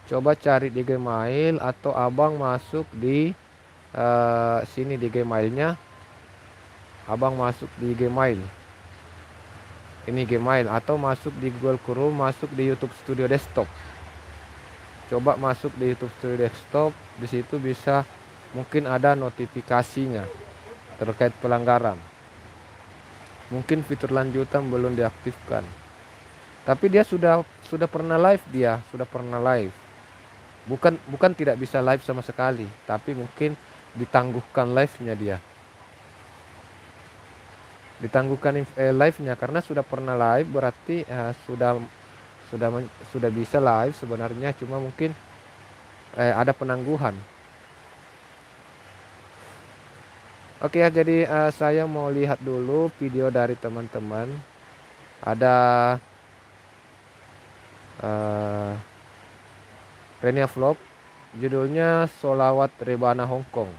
Coba cari di Gmail atau Abang masuk di sini di Gmail-nya. Abang masuk di Gmail. Ini Gmail atau masuk di Google Chrome, masuk di YouTube Studio Desktop. Coba masuk di YouTube Studio Desktop, di situ bisa mungkin ada notifikasinya terkait pelanggaran. Mungkin fitur lanjutan belum diaktifkan. Tapi dia sudah pernah live sudah pernah live. Bukan tidak bisa live sama sekali, tapi mungkin ditangguhkan live-nya dia. Ditangguhkan live-nya karena sudah pernah live berarti sudah bisa live sebenarnya, cuma mungkin ada penangguhan. Oke ya, jadi saya mau lihat dulu video dari teman-teman. Ada Renia Vlog, Judulnya Solawat Rebana Hongkong.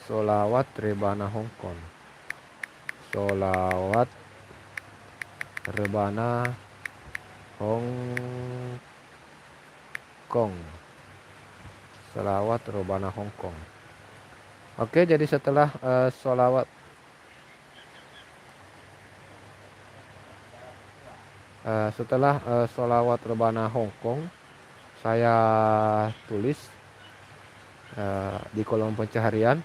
Solawat Rebana Hongkong. Solawat Rebana Hongkong. Solawat Rebana Hongkong. Oke, jadi setelah solawat Rebana Hongkong, saya tulis di kolom pencaharian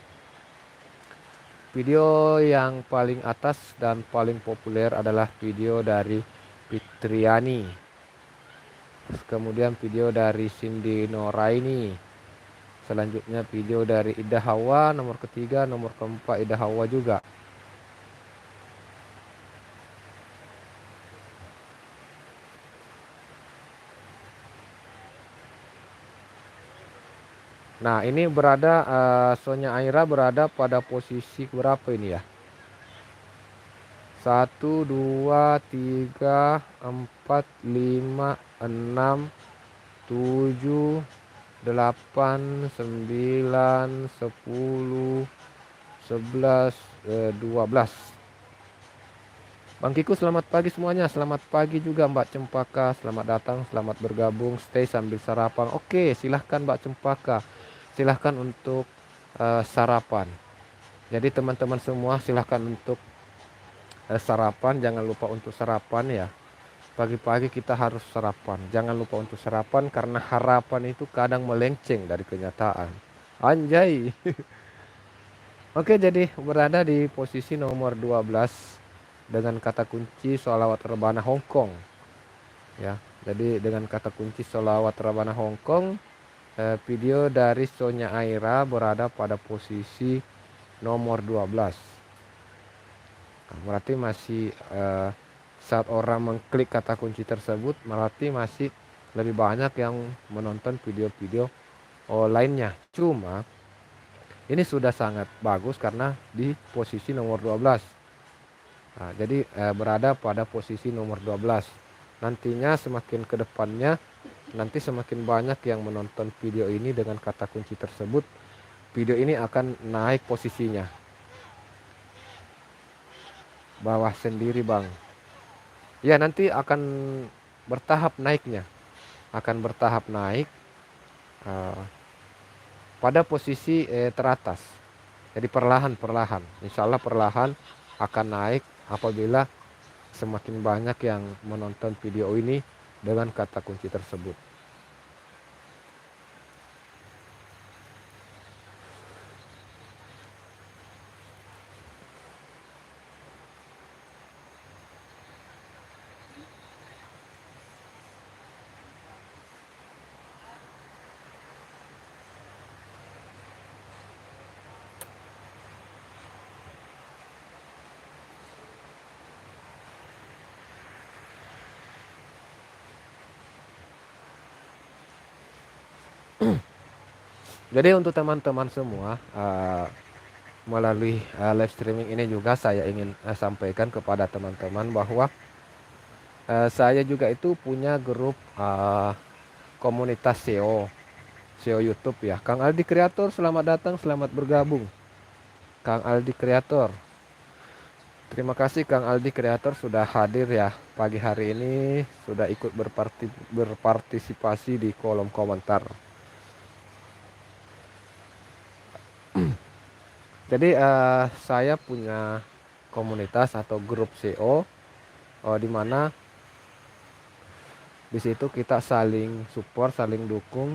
video yang paling atas dan paling populer adalah video dari Fitriani, kemudian video dari Cindy Noraini, selanjutnya video dari Ida Hawa, nomor ketiga, nomor keempat Ida Hawa juga. Nah, ini berada Sonya Aira berada pada posisi berapa ini ya? 1, 2, 3, 4, 5, 6, 7, 8, 9, 10, 11, 12. Bang Kiku, selamat pagi semuanya. Selamat pagi juga Mbak Cempaka. Selamat datang, selamat bergabung. Stay sambil sarapan. Oke, silahkan Mbak Cempaka. Silahkan untuk sarapan. Jadi teman-teman semua silahkan untuk sarapan. Jangan lupa untuk sarapan ya. Pagi-pagi kita harus sarapan. Jangan lupa untuk sarapan karena harapan itu kadang melenceng dari kenyataan. Anjay. Oke, jadi berada di posisi nomor 12 dengan kata kunci Sholawat Rebana Hongkong. Ya, jadi dengan kata kunci Sholawat Rebana Hongkong, video dari Sonya Aira berada pada posisi nomor 12. Berarti masih saat orang mengklik kata kunci tersebut, berarti masih lebih banyak yang menonton video-video lainnya. Cuma ini sudah sangat bagus karena di posisi nomor 12. Nah, jadi berada pada posisi nomor 12. Nantinya semakin ke depannya, nanti semakin banyak yang menonton video ini dengan kata kunci tersebut, video ini akan naik posisinya. Bawah sendiri bang. Ya, nanti akan bertahap naiknya. Akan bertahap naik pada posisi teratas. Jadi perlahan-perlahan. Insya Allah perlahan akan naik apabila semakin banyak yang menonton video ini dengan kata kunci tersebut. Jadi untuk teman-teman semua, melalui live streaming ini juga saya ingin sampaikan kepada teman-teman bahwa saya juga itu punya grup komunitas SEO YouTube ya. Kang Aldi Kreator, selamat datang, selamat bergabung. Kang Aldi Kreator. Terima kasih Kang Aldi Kreator sudah hadir ya pagi hari ini, sudah ikut berpartisipasi di kolom komentar. Jadi saya punya komunitas atau grup SEO di mana di situ kita saling support, saling dukung.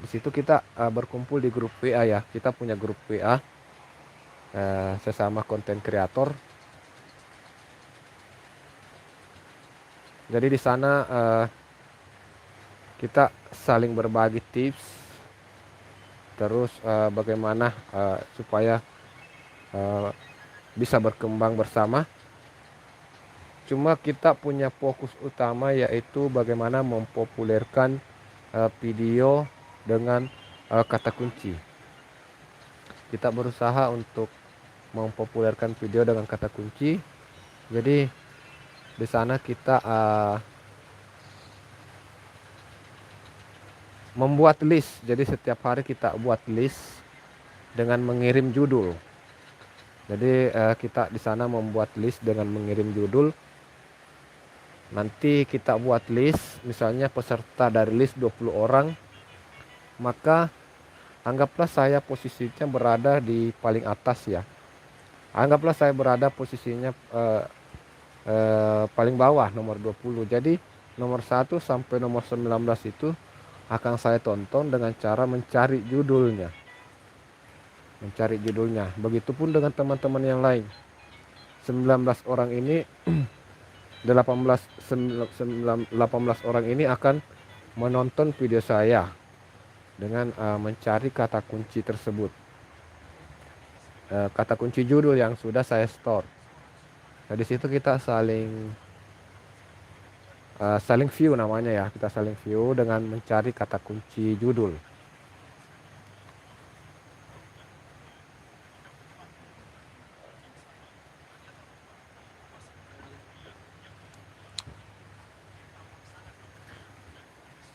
Di situ kita berkumpul di grup WA ya. Kita punya grup WA sesama konten kreator. Jadi di sana kita saling berbagi tips. Terus bagaimana supaya bisa berkembang bersama. Cuma kita punya fokus utama yaitu bagaimana mempopulerkan video dengan kata kunci. Kita berusaha untuk mempopulerkan video dengan kata kunci. Jadi di sana kita membuat list. Jadi setiap hari kita buat list dengan mengirim judul. Jadi kita di sana membuat list dengan mengirim judul. Nanti kita buat list, misalnya peserta dari list 20 orang, maka anggaplah saya posisinya berada di paling atas ya. Anggaplah saya berada posisinya paling bawah nomor 20. Jadi nomor 1 sampai nomor 19 itu akan saya tonton dengan cara mencari judulnya. Mencari judulnya. Begitupun dengan teman-teman yang lain. 19 orang ini 18 orang ini akan menonton video saya dengan mencari kata kunci tersebut. Kata kunci judul yang sudah saya store. Nah, di situ kita saling view namanya ya. Kita saling view dengan mencari kata kunci judul.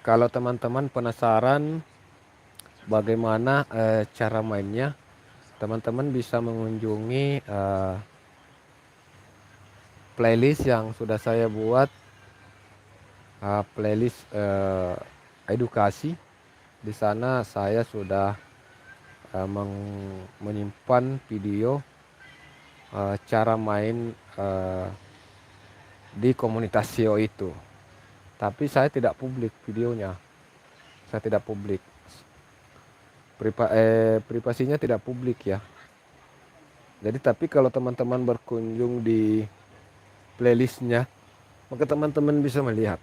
Kalau teman-teman penasaran bagaimana cara mainnya, teman-teman bisa mengunjungi playlist yang sudah saya buat, playlist edukasi. Di sana saya sudah menyimpan video cara main di komunitas SEO itu. Tapi saya tidak publik videonya. Saya tidak publik. Privasinya tidak publik ya. Jadi tapi kalau teman-teman berkunjung di playlistnya, maka teman-teman bisa melihat.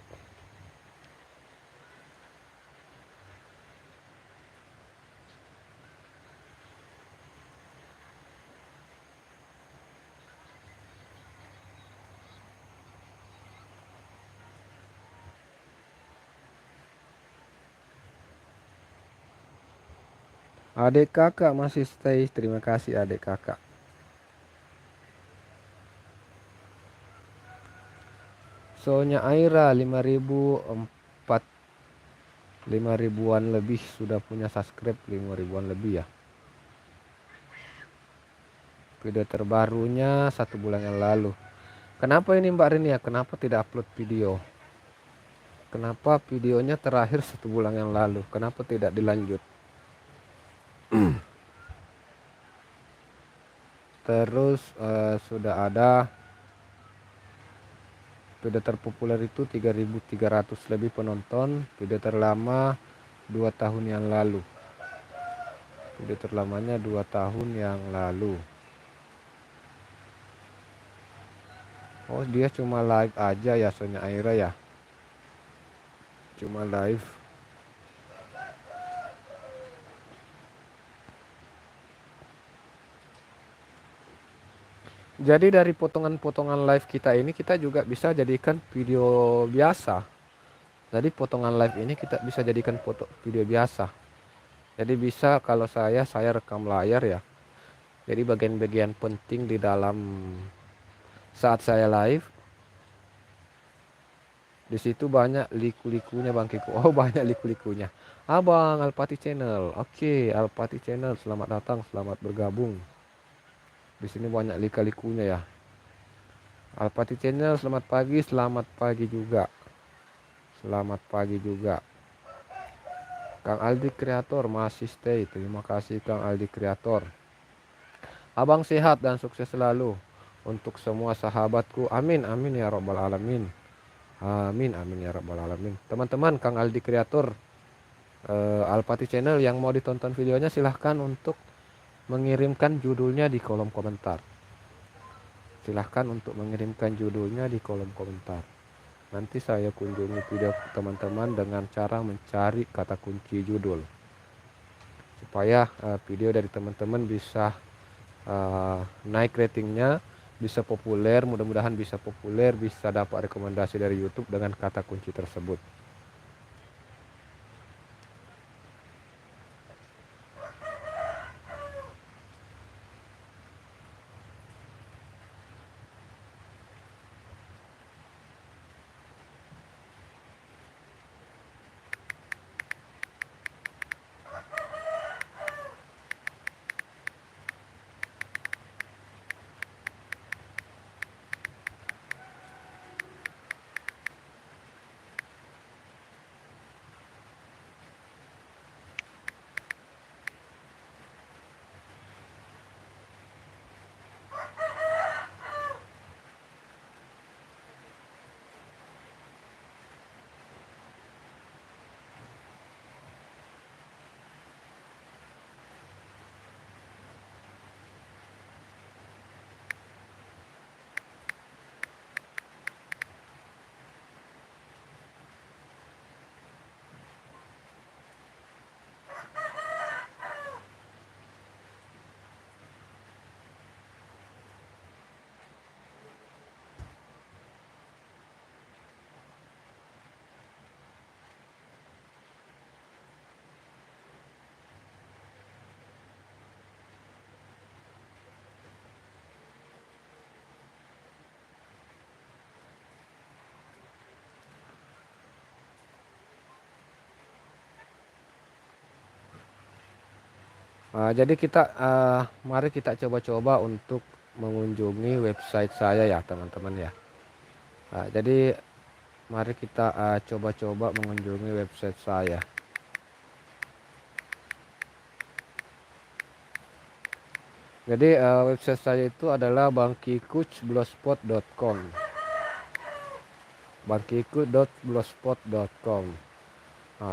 Adik kakak masih stay. Terima kasih adik kakak. Soalnya Aira 5 ribuan lebih sudah punya subscribe, 5 ribuan lebih ya. Video terbarunya 1 bulan yang lalu. Kenapa ini Mbak Rini ya? Kenapa tidak upload video? Kenapa videonya terakhir 1 bulan yang lalu? Kenapa tidak dilanjut? Terus sudah ada video terpopuler itu 3.300 lebih penonton. Video terlama 2 tahun yang lalu. Video terlamanya 2 tahun yang lalu. Oh dia cuma live aja ya Sonya Aira ya. Cuma live. Jadi dari potongan-potongan live kita ini kita juga bisa jadikan video biasa. Jadi potongan live ini kita bisa jadikan video biasa. Jadi bisa kalau saya rekam layar ya. Jadi bagian-bagian penting di dalam saat saya live. Di situ banyak liku-likunya Bang Kiko. Oh banyak liku-likunya. Abang Alpati Channel. Oke, Alpati Channel selamat datang, selamat bergabung. Di sini banyak lika-likunya ya. Alpati Channel selamat pagi juga. Selamat pagi juga. Kang Aldi Kreator masih stay. Terima kasih Kang Aldi Kreator. Abang sehat dan sukses selalu untuk semua sahabatku. Amin amin ya rabbal alamin. Amin amin ya rabbal alamin. Teman-teman Kang Aldi Kreator Alpati Channel yang mau ditonton videonya silahkan untuk mengirimkan judulnya di kolom komentar. Silahkan untuk mengirimkan judulnya di kolom komentar. Nanti saya kunjungi video teman-teman dengan cara mencari kata kunci judul. Supaya video dari teman-teman bisa naik ratingnya, bisa populer, mudah-mudahan bisa populer, bisa dapat rekomendasi dari YouTube dengan kata kunci tersebut. Jadi mari kita coba-coba untuk mengunjungi website saya ya teman-teman ya. Jadi mari kita coba-coba mengunjungi website saya. Jadi website saya itu adalah bangkikucblogspot.com. bangkiku.blogspot.com.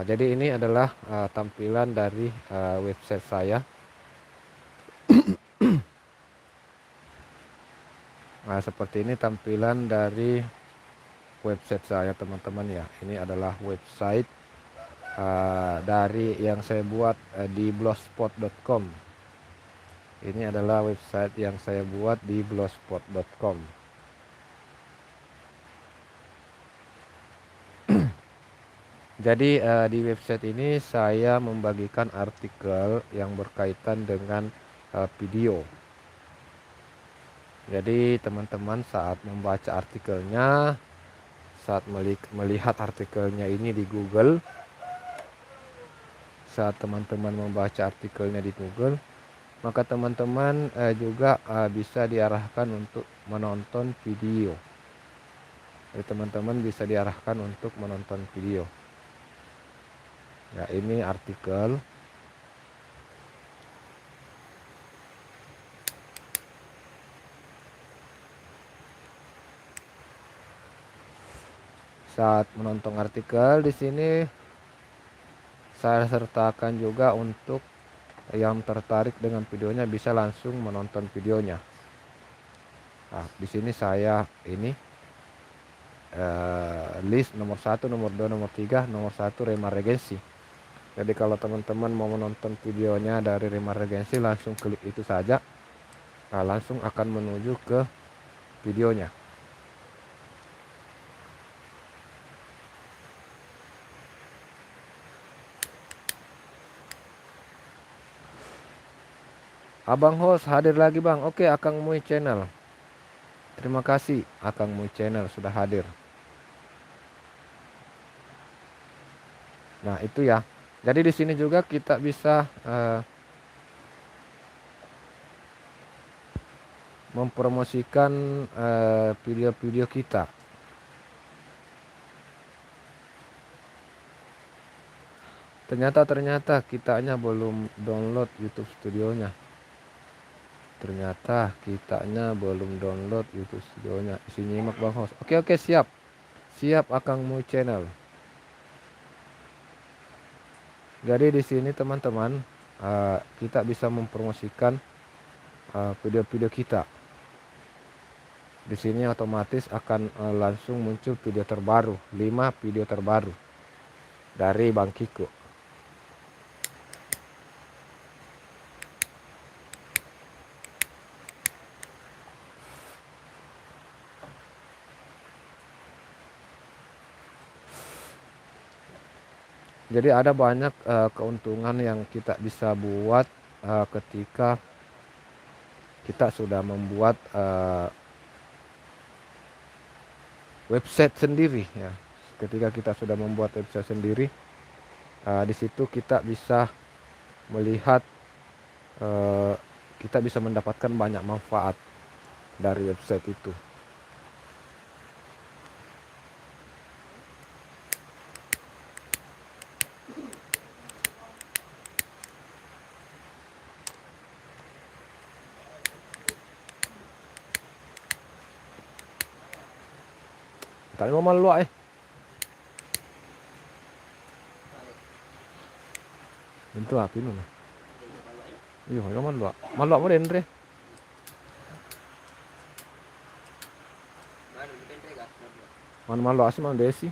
Jadi ini adalah tampilan dari website saya. Seperti ini tampilan dari website saya teman-teman ya. Ini adalah website dari yang saya buat di blogspot.com. Ini adalah website yang saya buat di blogspot.com. Jadi di website ini saya membagikan artikel yang berkaitan dengan video. Jadi teman-teman saat membaca artikelnya, saat melihat artikelnya ini di Google, saat teman-teman membaca artikelnya di Google, maka teman-teman juga bisa diarahkan untuk menonton video. Jadi teman-teman bisa diarahkan untuk menonton video. Ya, ini artikel. Saat menonton artikel di sini saya sertakan juga untuk yang tertarik dengan videonya bisa langsung menonton videonya. Di sini saya ini list nomor 1, nomor 2, nomor 3, nomor 1 Remar Regency. Jadi kalau teman-teman mau menonton videonya dari Remar Regency, langsung klik itu saja. Langsung akan menuju ke videonya. Abang host hadir lagi bang. Oke, Akang Mui Channel. Terima kasih Akang Mui Channel sudah hadir. Nah itu ya. Jadi di sini juga kita bisa mempromosikan video-video kita. Ternyata kitanya belum download YouTube Studionya. Ternyata kitanya belum download YouTube Studionya. Isi nyimak bang host. Oke siap. Siap Akang Mui Channel. Jadi di sini teman-teman kita bisa mempromosikan video-video kita. Di sini otomatis akan langsung muncul video terbaru, 5 video terbaru dari Bang Kiko. Jadi ada banyak keuntungan yang kita bisa buat ketika kita sudah membuat website sendiri ya. Ketika kita sudah membuat website sendiri, di situ kita bisa melihat, kita bisa mendapatkan banyak manfaat dari website itu. Tadi mau malu Itu api nu. Iya, yo malu. Malu mo din re. Malu asih man desi.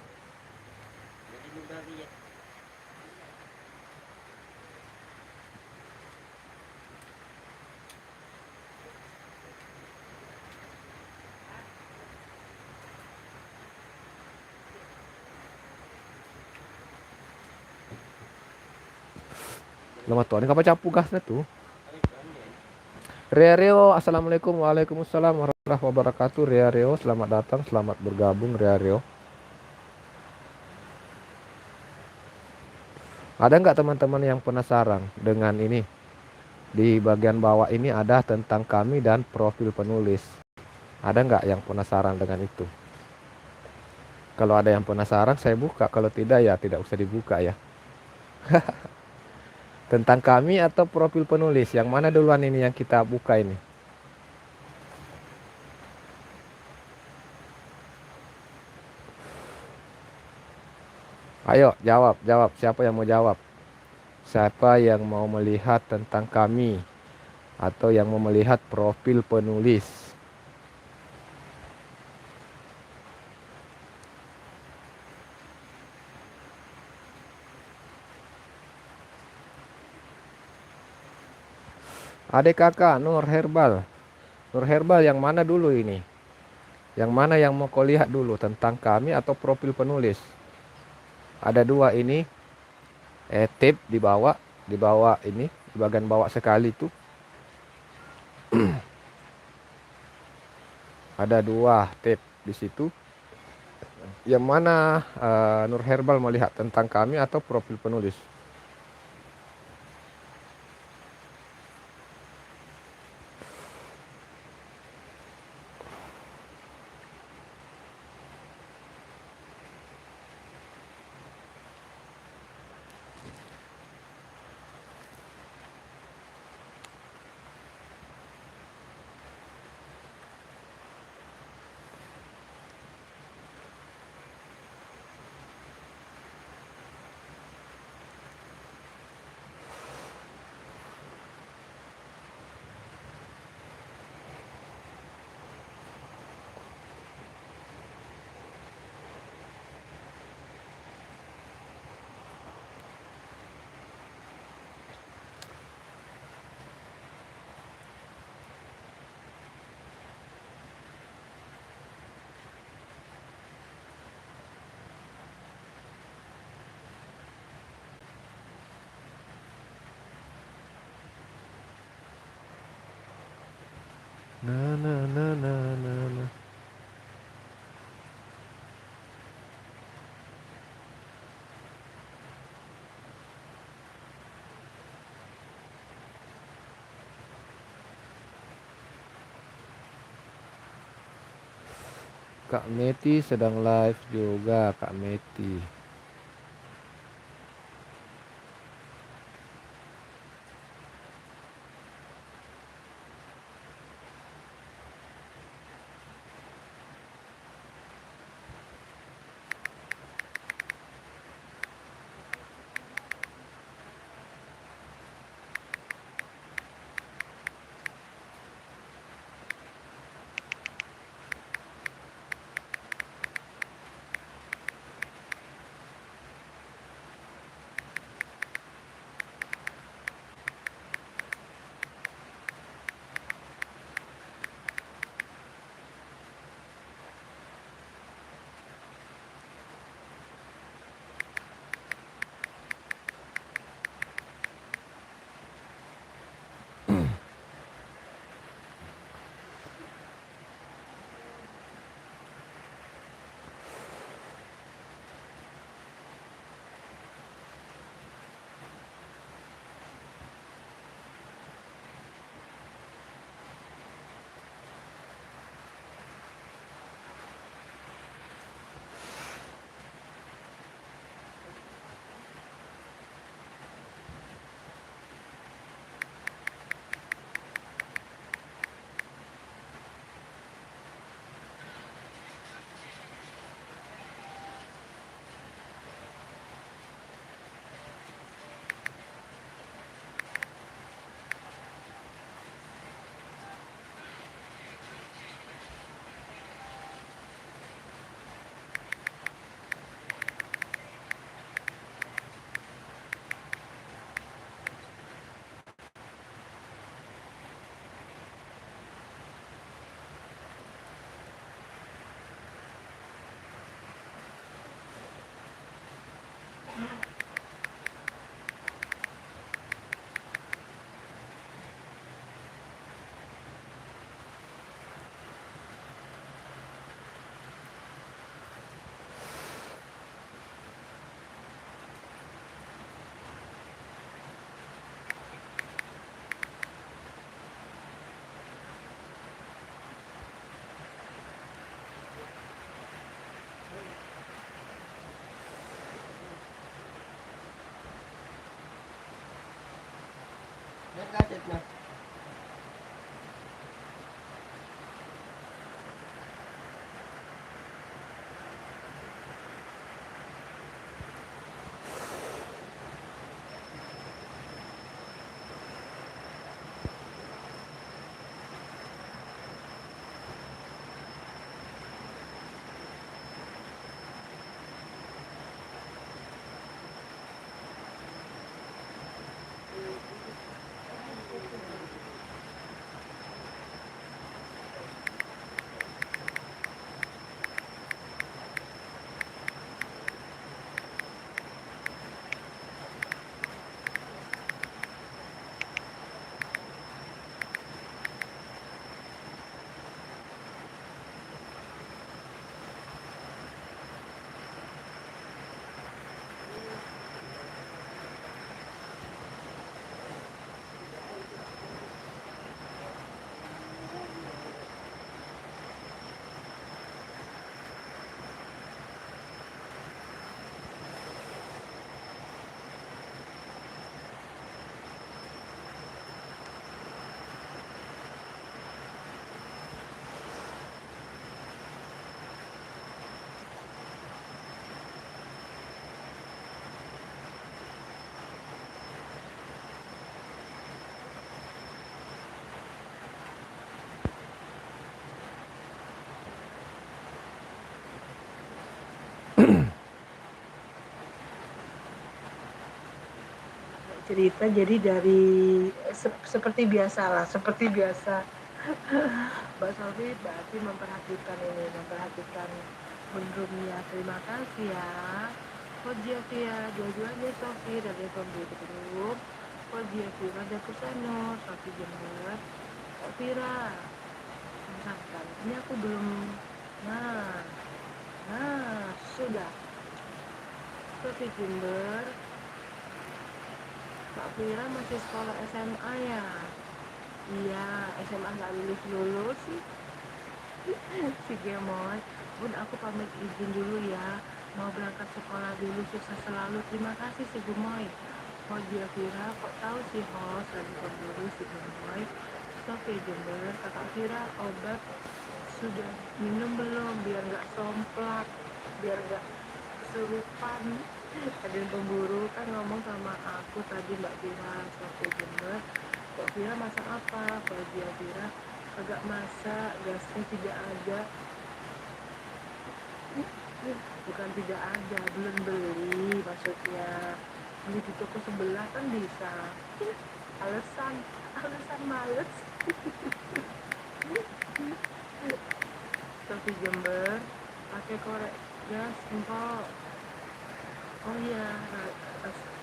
Lama tuh, ini kapan capu gasnya tuh? Rio, assalamualaikum, waalaikumsalam warahmatullahi wabarakatuh. Rio, selamat datang, selamat bergabung, Rio. Ada nggak teman-teman yang penasaran dengan ini? Di bagian bawah ini ada tentang kami dan profil penulis. Ada nggak yang penasaran dengan itu? Kalau ada yang penasaran, saya buka. Kalau tidak, ya tidak usah dibuka ya. Tentang kami atau profil penulis? Yang mana duluan ini yang kita buka ini? Ayo, jawab, jawab. Siapa yang mau jawab? Siapa yang mau melihat tentang kami? Atau yang mau melihat profil penulis? Adik kakak, Nur Herbal. Nur Herbal yang mana dulu ini? Yang mana yang mau kau lihat dulu? Tentang kami atau profil penulis? Ada dua ini. Tip di bawah ini, di bagian bawah sekali tuh. Ada dua tip di situ. Yang mana Nur Herbal melihat tentang kami atau profil penulis? Na na na na na na. Kak Meti sedang live juga, Kak Meti. kaget nah. Cerita jadi dari seperti biasa lah, seperti biasa. Mbak Sofi berarti memperhatikan bendrumnya. Terima kasih ya. Koja Via dua-duanya Sofi dari pemburu. Koja Via ada Kusano, Sofi Jember, Kak Vira. Misalkan, ini aku belum. Nah, sudah. Sofi Jember, Kak Vira masih sekolah SMA ya? Iya, SMA nggak lulus si Gemoy. Bun, aku pamit izin dulu ya, mau berangkat sekolah dulu, sukses selalu. Terima kasih si Gemoy. Oh dia Vira, kok tahu si host lagi pemburu si Gemoy. Oke Jember, kakak Vira obat sudah minum belum, biar nggak somplak, biar nggak kesurupan. Ada yang pemburu kan ngomong sama aku tadi Mbak Vira. Oke Jember, Kak Vira masak apa? Kalau dia Vira agak masak, gasnya tidak ada. Bukan tidak ada, belum beli maksudnya. Beli di toko sebelah kan bisa. Alasan males. Tapi Jember pakai korek gas empok. Oh iya,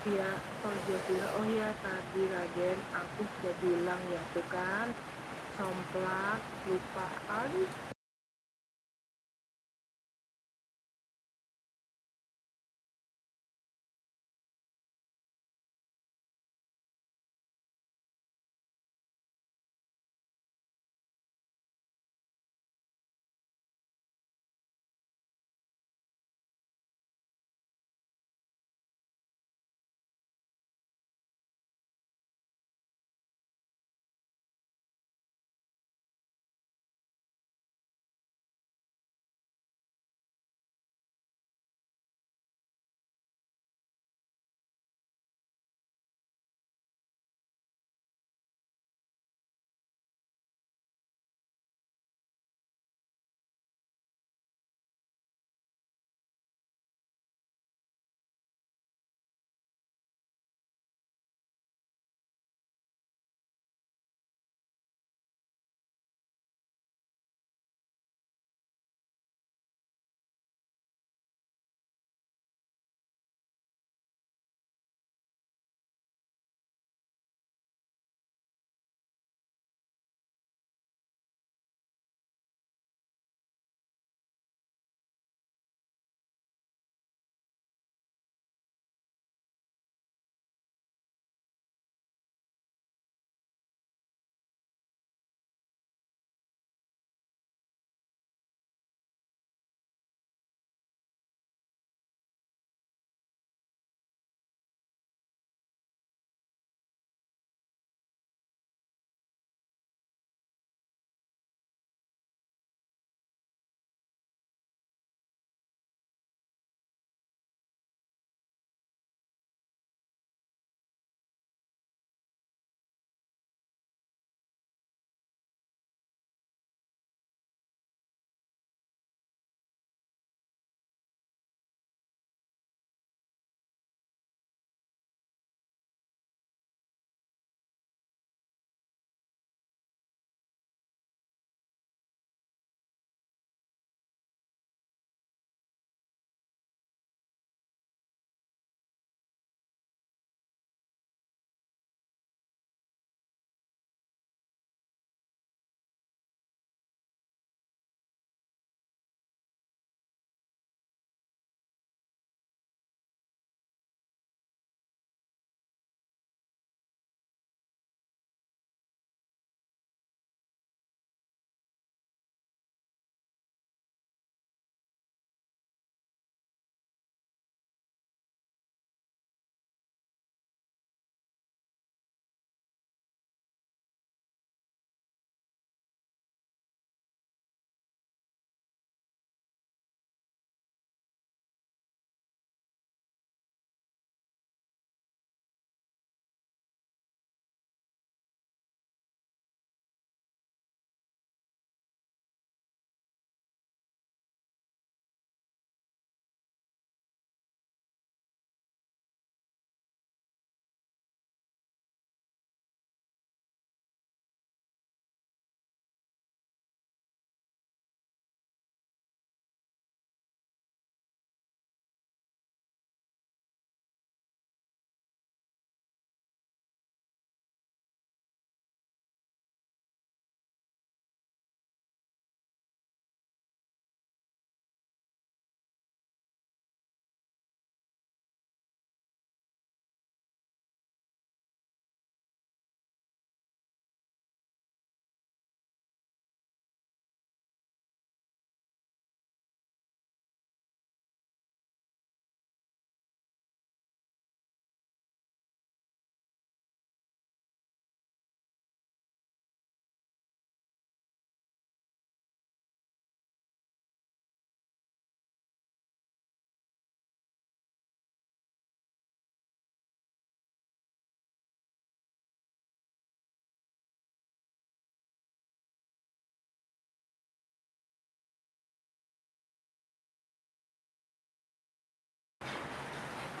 Via, kalau dia bilang, oh iya tadi Raden aku sudah bilang ya tuh kan, somplak, lupaan.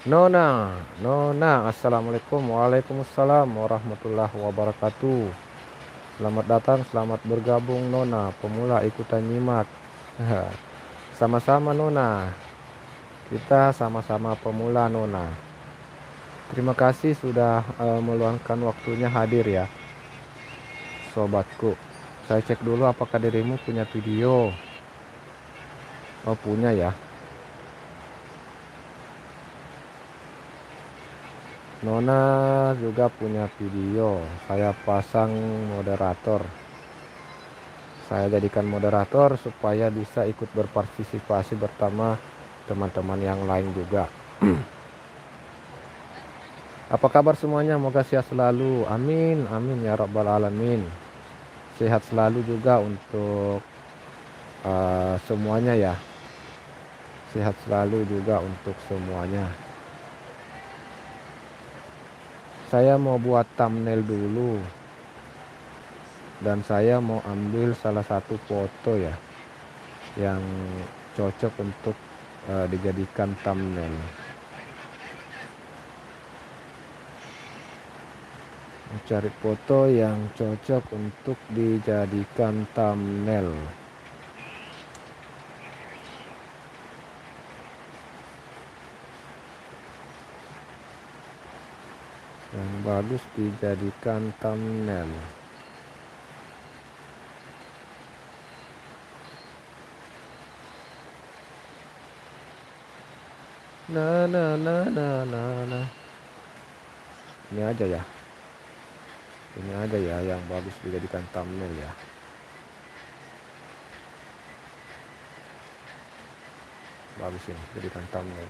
Nona, Nona, Assalamualaikum. Waalaikumsalam warahmatullahi wabarakatuh. Selamat datang, selamat bergabung Nona. Pemula ikutan nyimak. Sama-sama Nona. Kita sama-sama pemula Nona. Terima kasih sudah meluangkan waktunya hadir ya, sobatku. Saya cek dulu apakah dirimu punya video. Oh, punya ya. Nona juga punya video. Saya pasang moderator. Saya jadikan moderator supaya bisa ikut berpartisipasi bersama teman-teman yang lain juga. Apa kabar semuanya? Moga sehat selalu. Amin, amin ya rabbal alamin. Sehat selalu juga untuk semuanya ya. Sehat selalu juga untuk semuanya. Saya mau buat thumbnail dulu. Dan saya mau ambil salah satu foto ya, yang cocok untuk dijadikan thumbnail. Cari foto yang cocok untuk dijadikan thumbnail. Yang bagus dijadikan thumbnail. Nah. Ini aja ya. Ini aja ya yang bagus dijadikan thumbnail ya. Bagus ini jadikan thumbnail.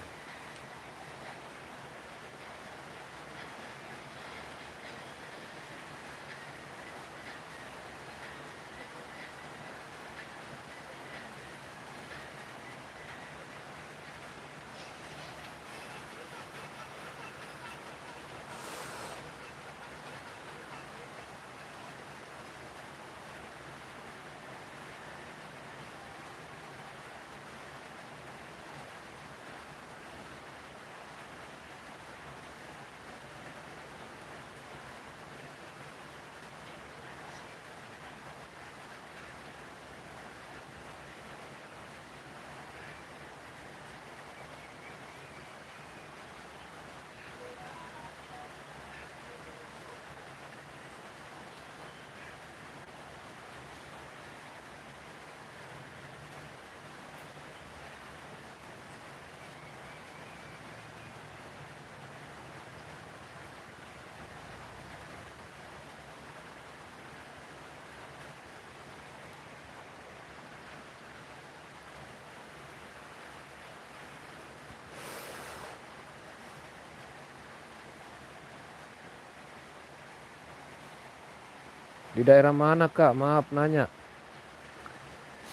Di daerah mana Kak? Maaf nanya.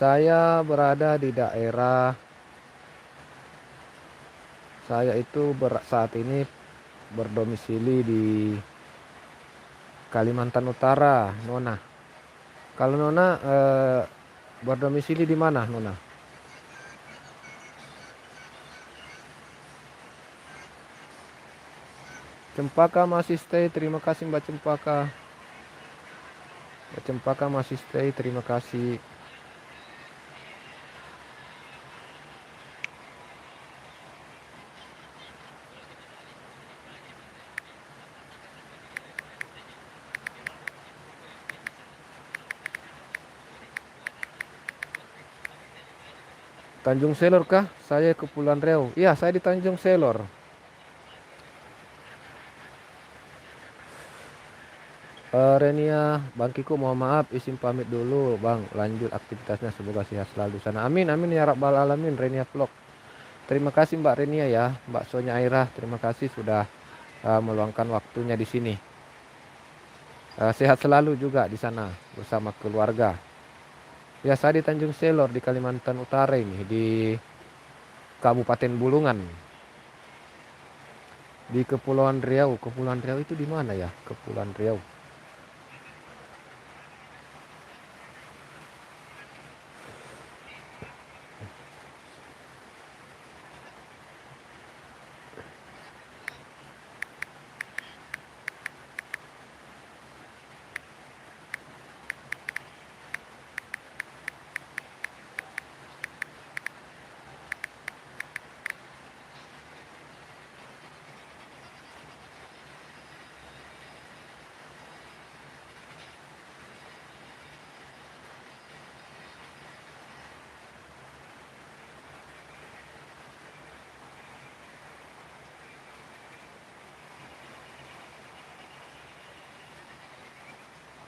Saya berada di daerah, saya itu saat ini berdomisili di Kalimantan Utara, Nona. Kalau Nona berdomisili di mana, Nona? Cempaka masih stay, terima kasih Mbak Cempaka. Mbak Cempaka masih stay, terima kasih. Tanjung Selor kah? Saya ke Kepulauan Riau. Iya, saya di Tanjung Selor. Renia, Bang Kiko mohon maaf izin pamit dulu Bang, lanjut aktivitasnya semoga sehat selalu sana. Amin amin ya rabbal alamin. Renia Vlog. Terima kasih Mbak Renia ya, Mbak Sonya Aira, terima kasih sudah meluangkan waktunya di sini. Sehat selalu juga di sana bersama keluarga. Ya, saya di Tanjung Selor di Kalimantan Utara ini, di Kabupaten Bulungan. Di Kepulauan Riau. Kepulauan Riau itu di mana ya? Kepulauan Riau.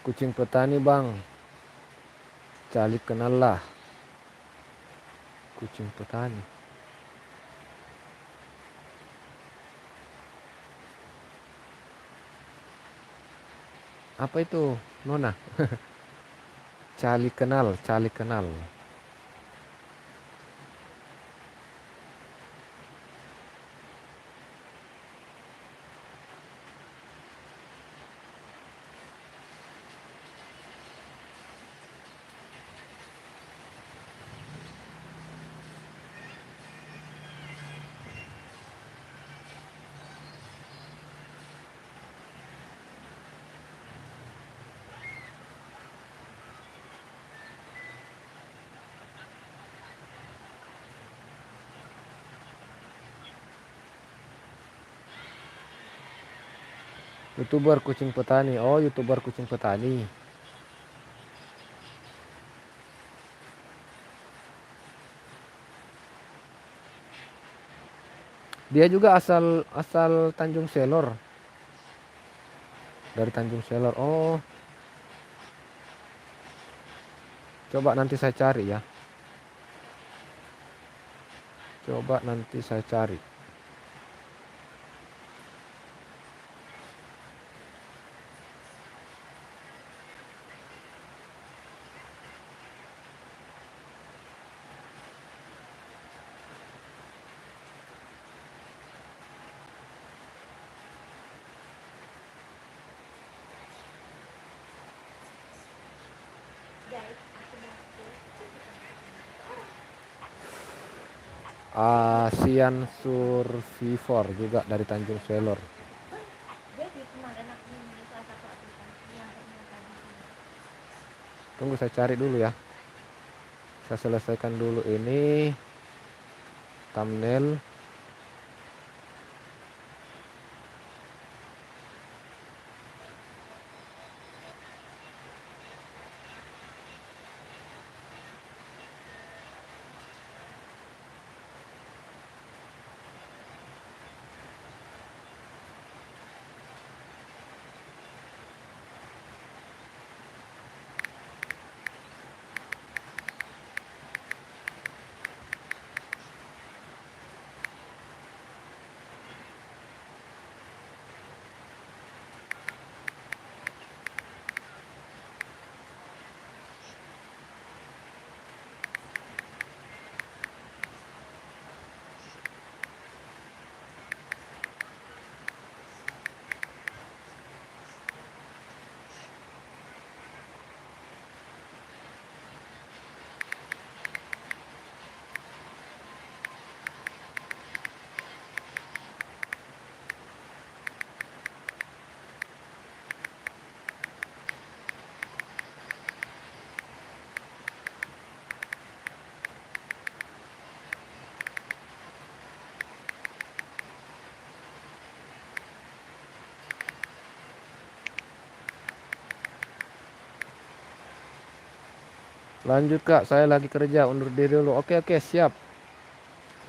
Kucing petani bang, Calik kenal lah. Kucing petani. Apa itu, Nona? Calik kenal, Calik kenal. YouTuber kucing petani. Oh, YouTuber kucing petani. Dia juga asal asal Tanjung Selor. Dari Tanjung Selor. Oh, coba nanti saya cari ya. Coba nanti saya cari. Asian Survivor juga dari Tanjung Selor. Tunggu saya cari dulu ya. Saya selesaikan dulu ini thumbnail. Lanjut Kak, saya lagi kerja, undur diri dulu. Oke, siap.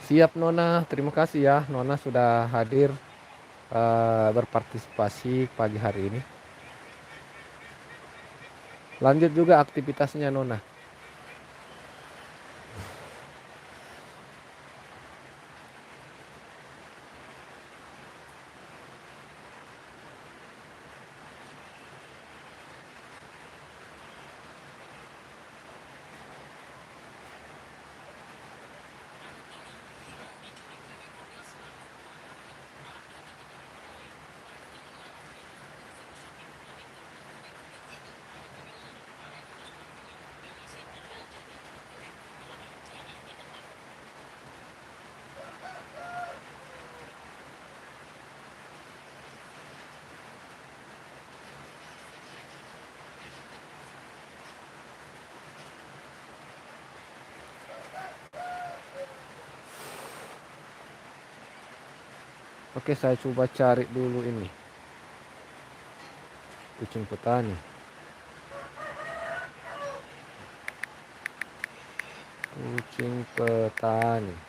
Siap Nona, terima kasih ya Nona sudah hadir berpartisipasi pagi hari ini. Lanjut juga aktivitasnya Nona. Oke, saya coba cari dulu ini. Kucing petani. Kucing petani.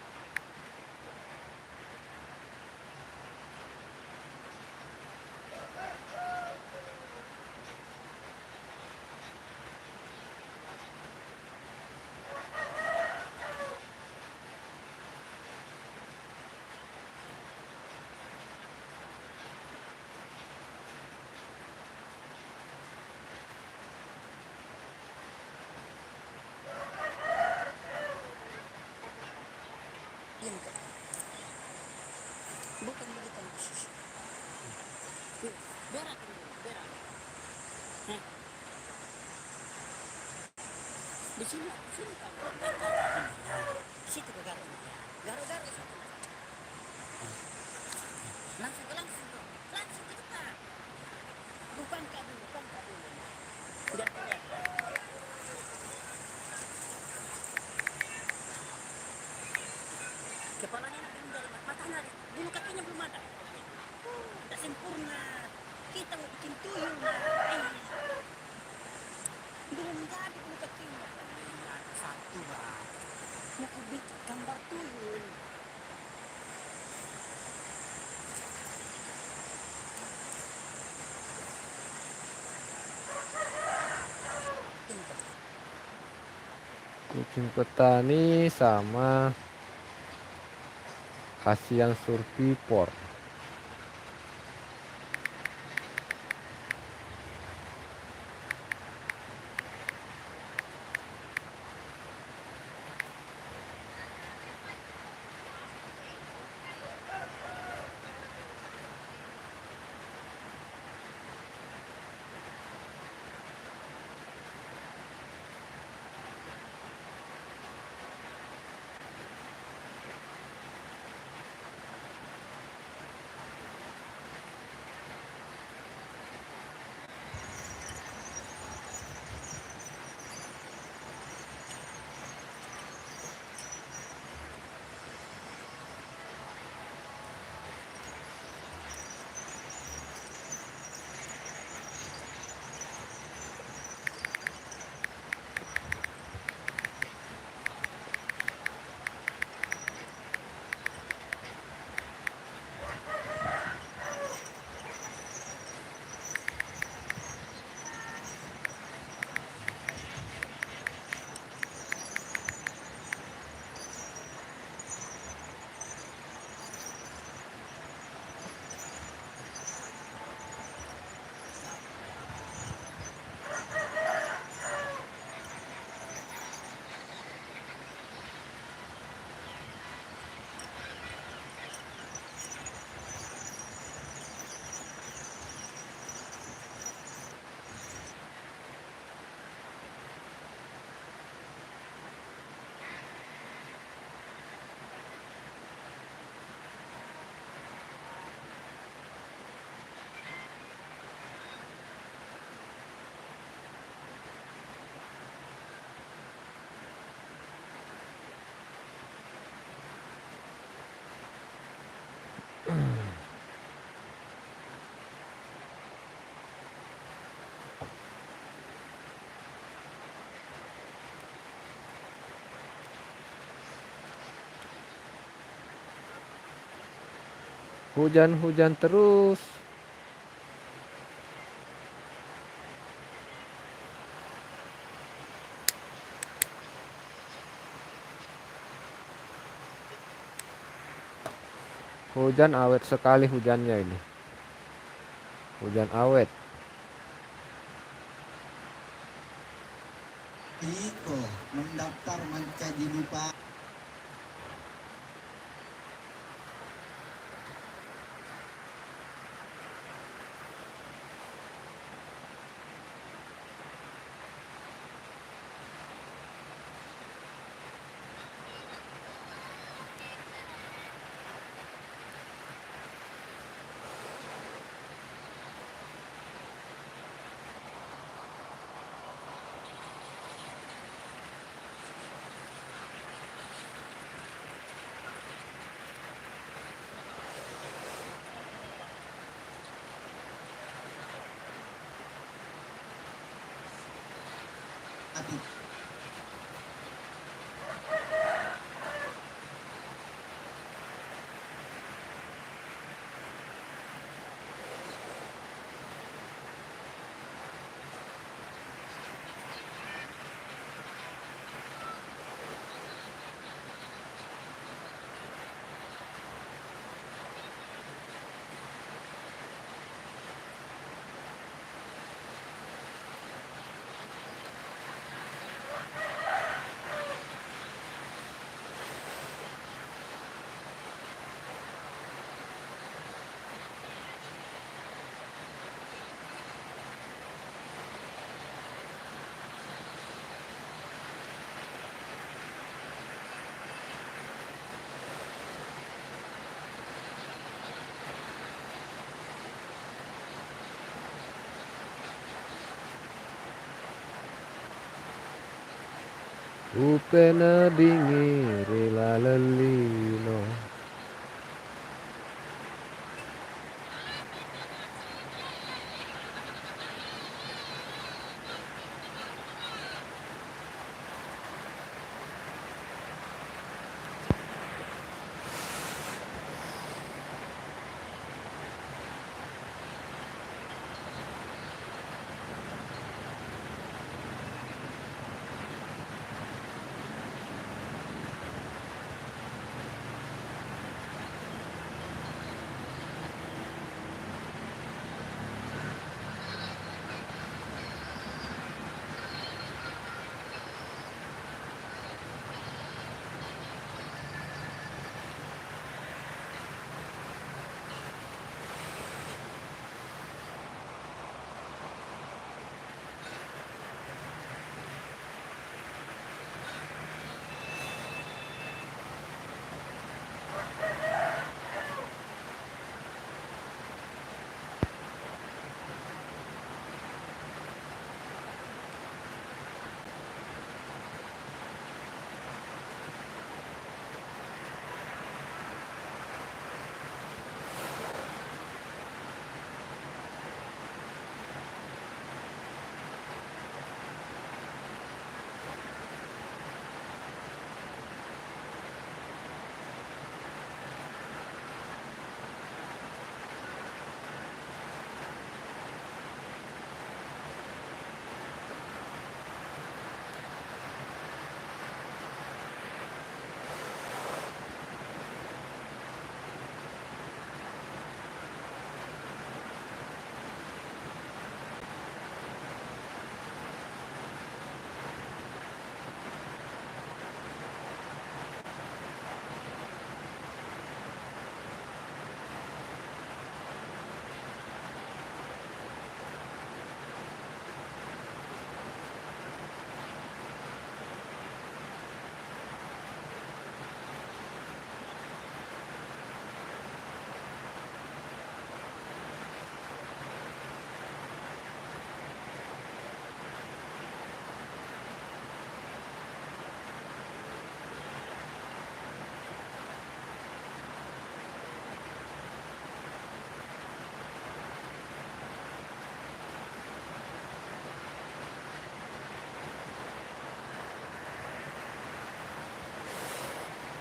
Berak dulu, berak. Heh, di sini Pak. Di situ ke garuk. Garuk-garuk situ. Langsung ke langsung kok. Langsung ke depan. Bukan kak dulu, bukan kak dulu. Biar kelihatan. Kepalanya nak belum dari matanya, dulu kakinya belum ada. Tak sempurna. Kita mau bikin tuyul nah. Belum jadi dulu kakinya. Satu bang. Mau aku bikin gambar tuyul. Ini Pak. Kucing petani sama Asian Survivor. Hujan-hujan terus. Hujan awet sekali hujannya ini. Hujan awet. Iko mendaftar menjadi lupa. Upena dingi rela lelino.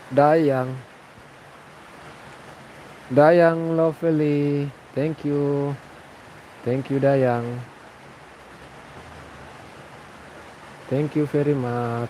Dayang, Dayang lovely, thank you Dayang, thank you very much.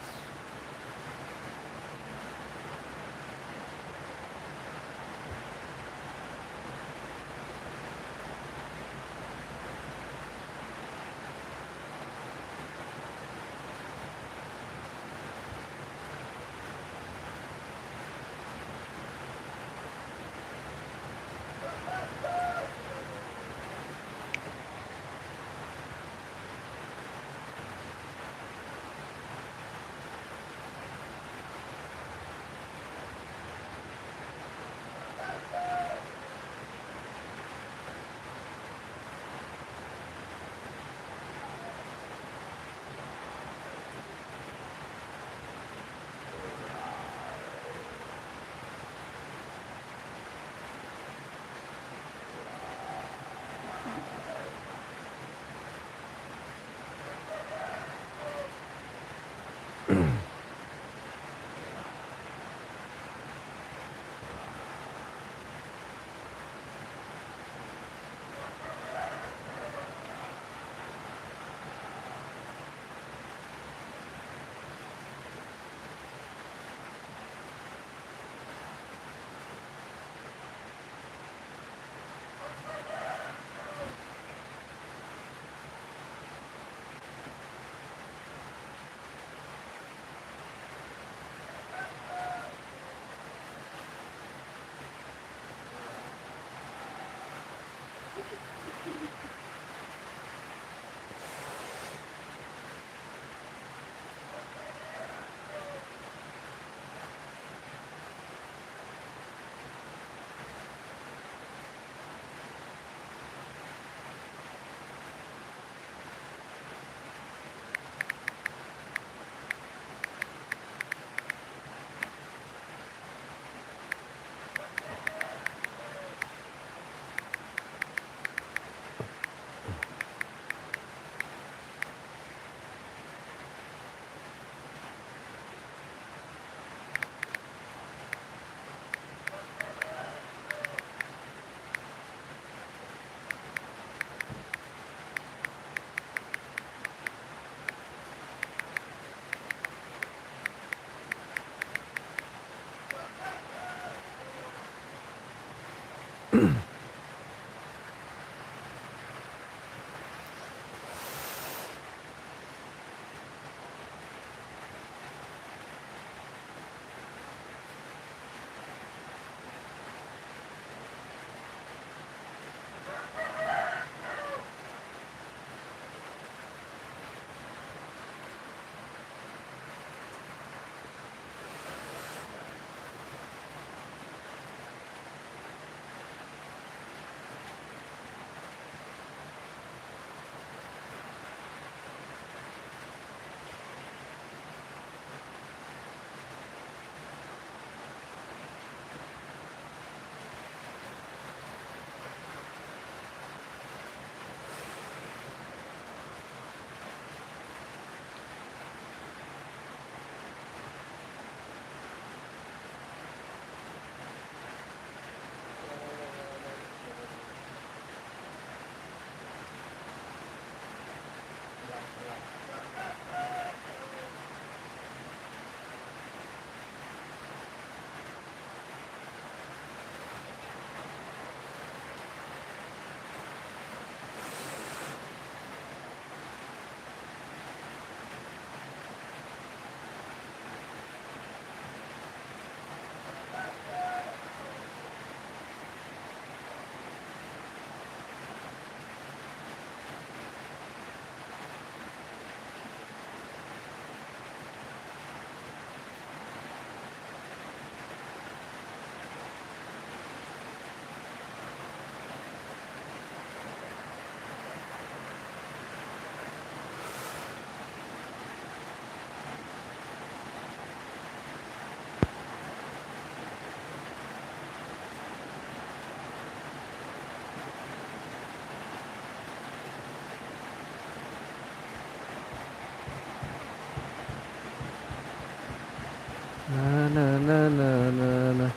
na na na na na.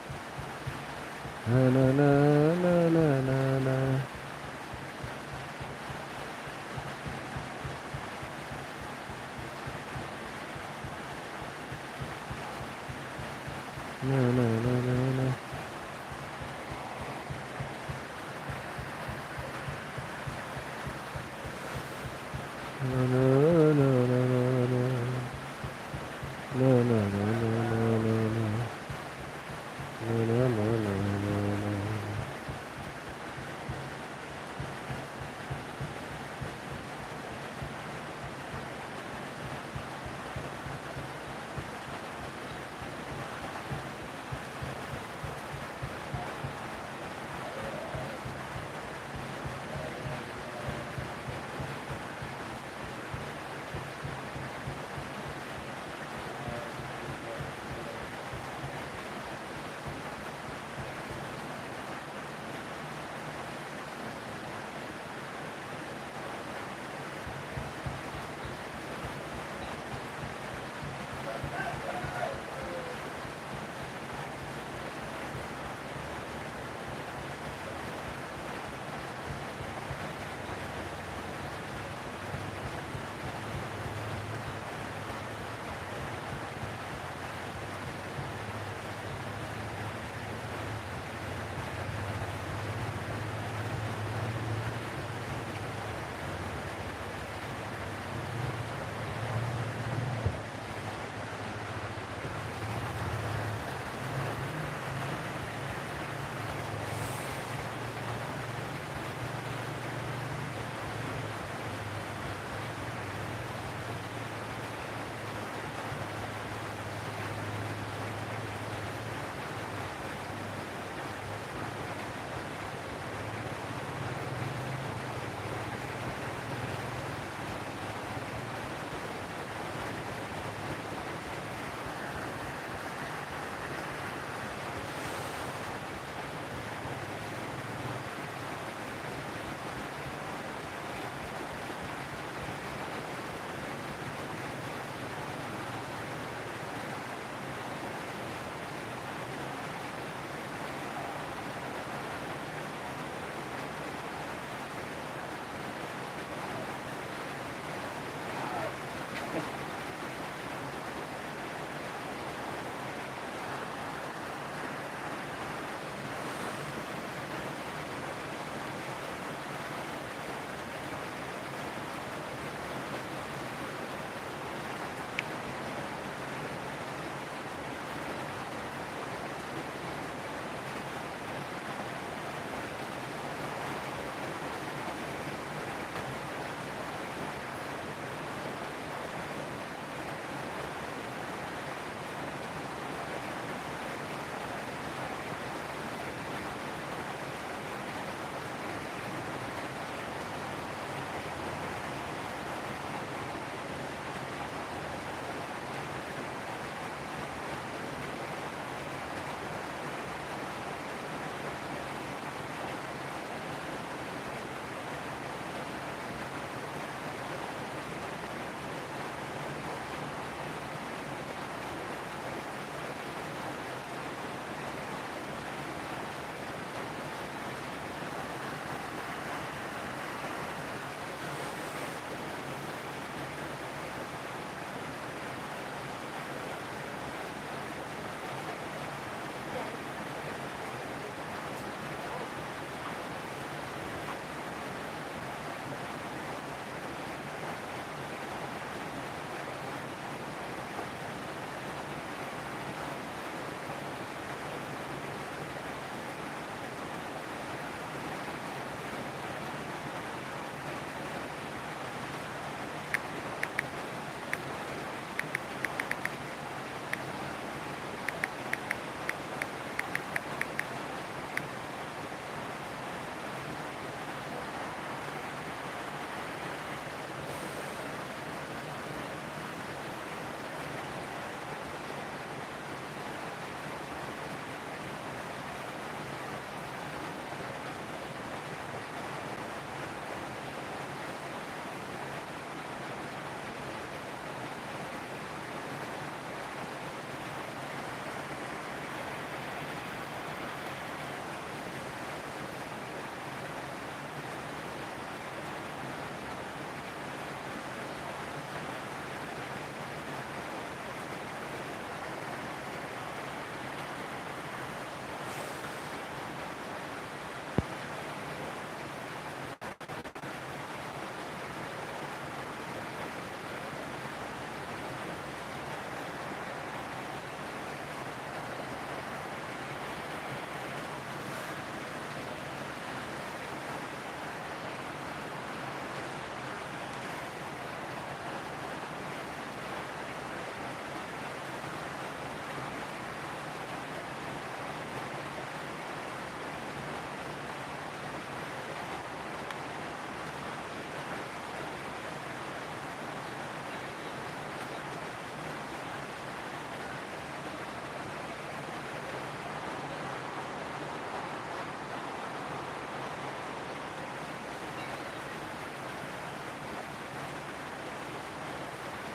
Na na na na na na na. Na na na na na. Na na na na na na. Na na na na na na na. Na na na na na na.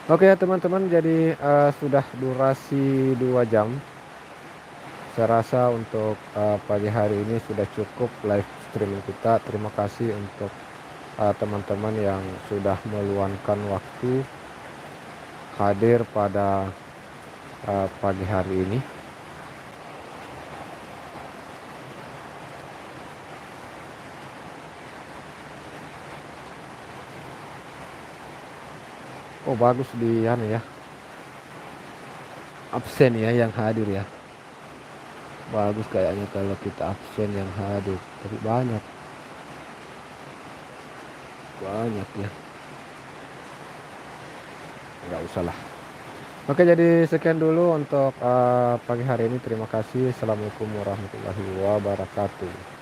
Oke ya teman-teman, jadi sudah durasi 2 jam. Saya rasa untuk pagi hari ini sudah cukup live streaming kita. Terima kasih untuk teman-teman yang sudah meluangkan waktu hadir pada pagi hari ini. Oh bagus di anu ya, absen ya yang hadir ya. Bagus kayaknya kalau kita absen yang hadir. Tapi banyak ya. Nggak usah lah. Oke, jadi sekian dulu untuk pagi hari ini. Terima kasih. Assalamualaikum warahmatullahi wabarakatuh.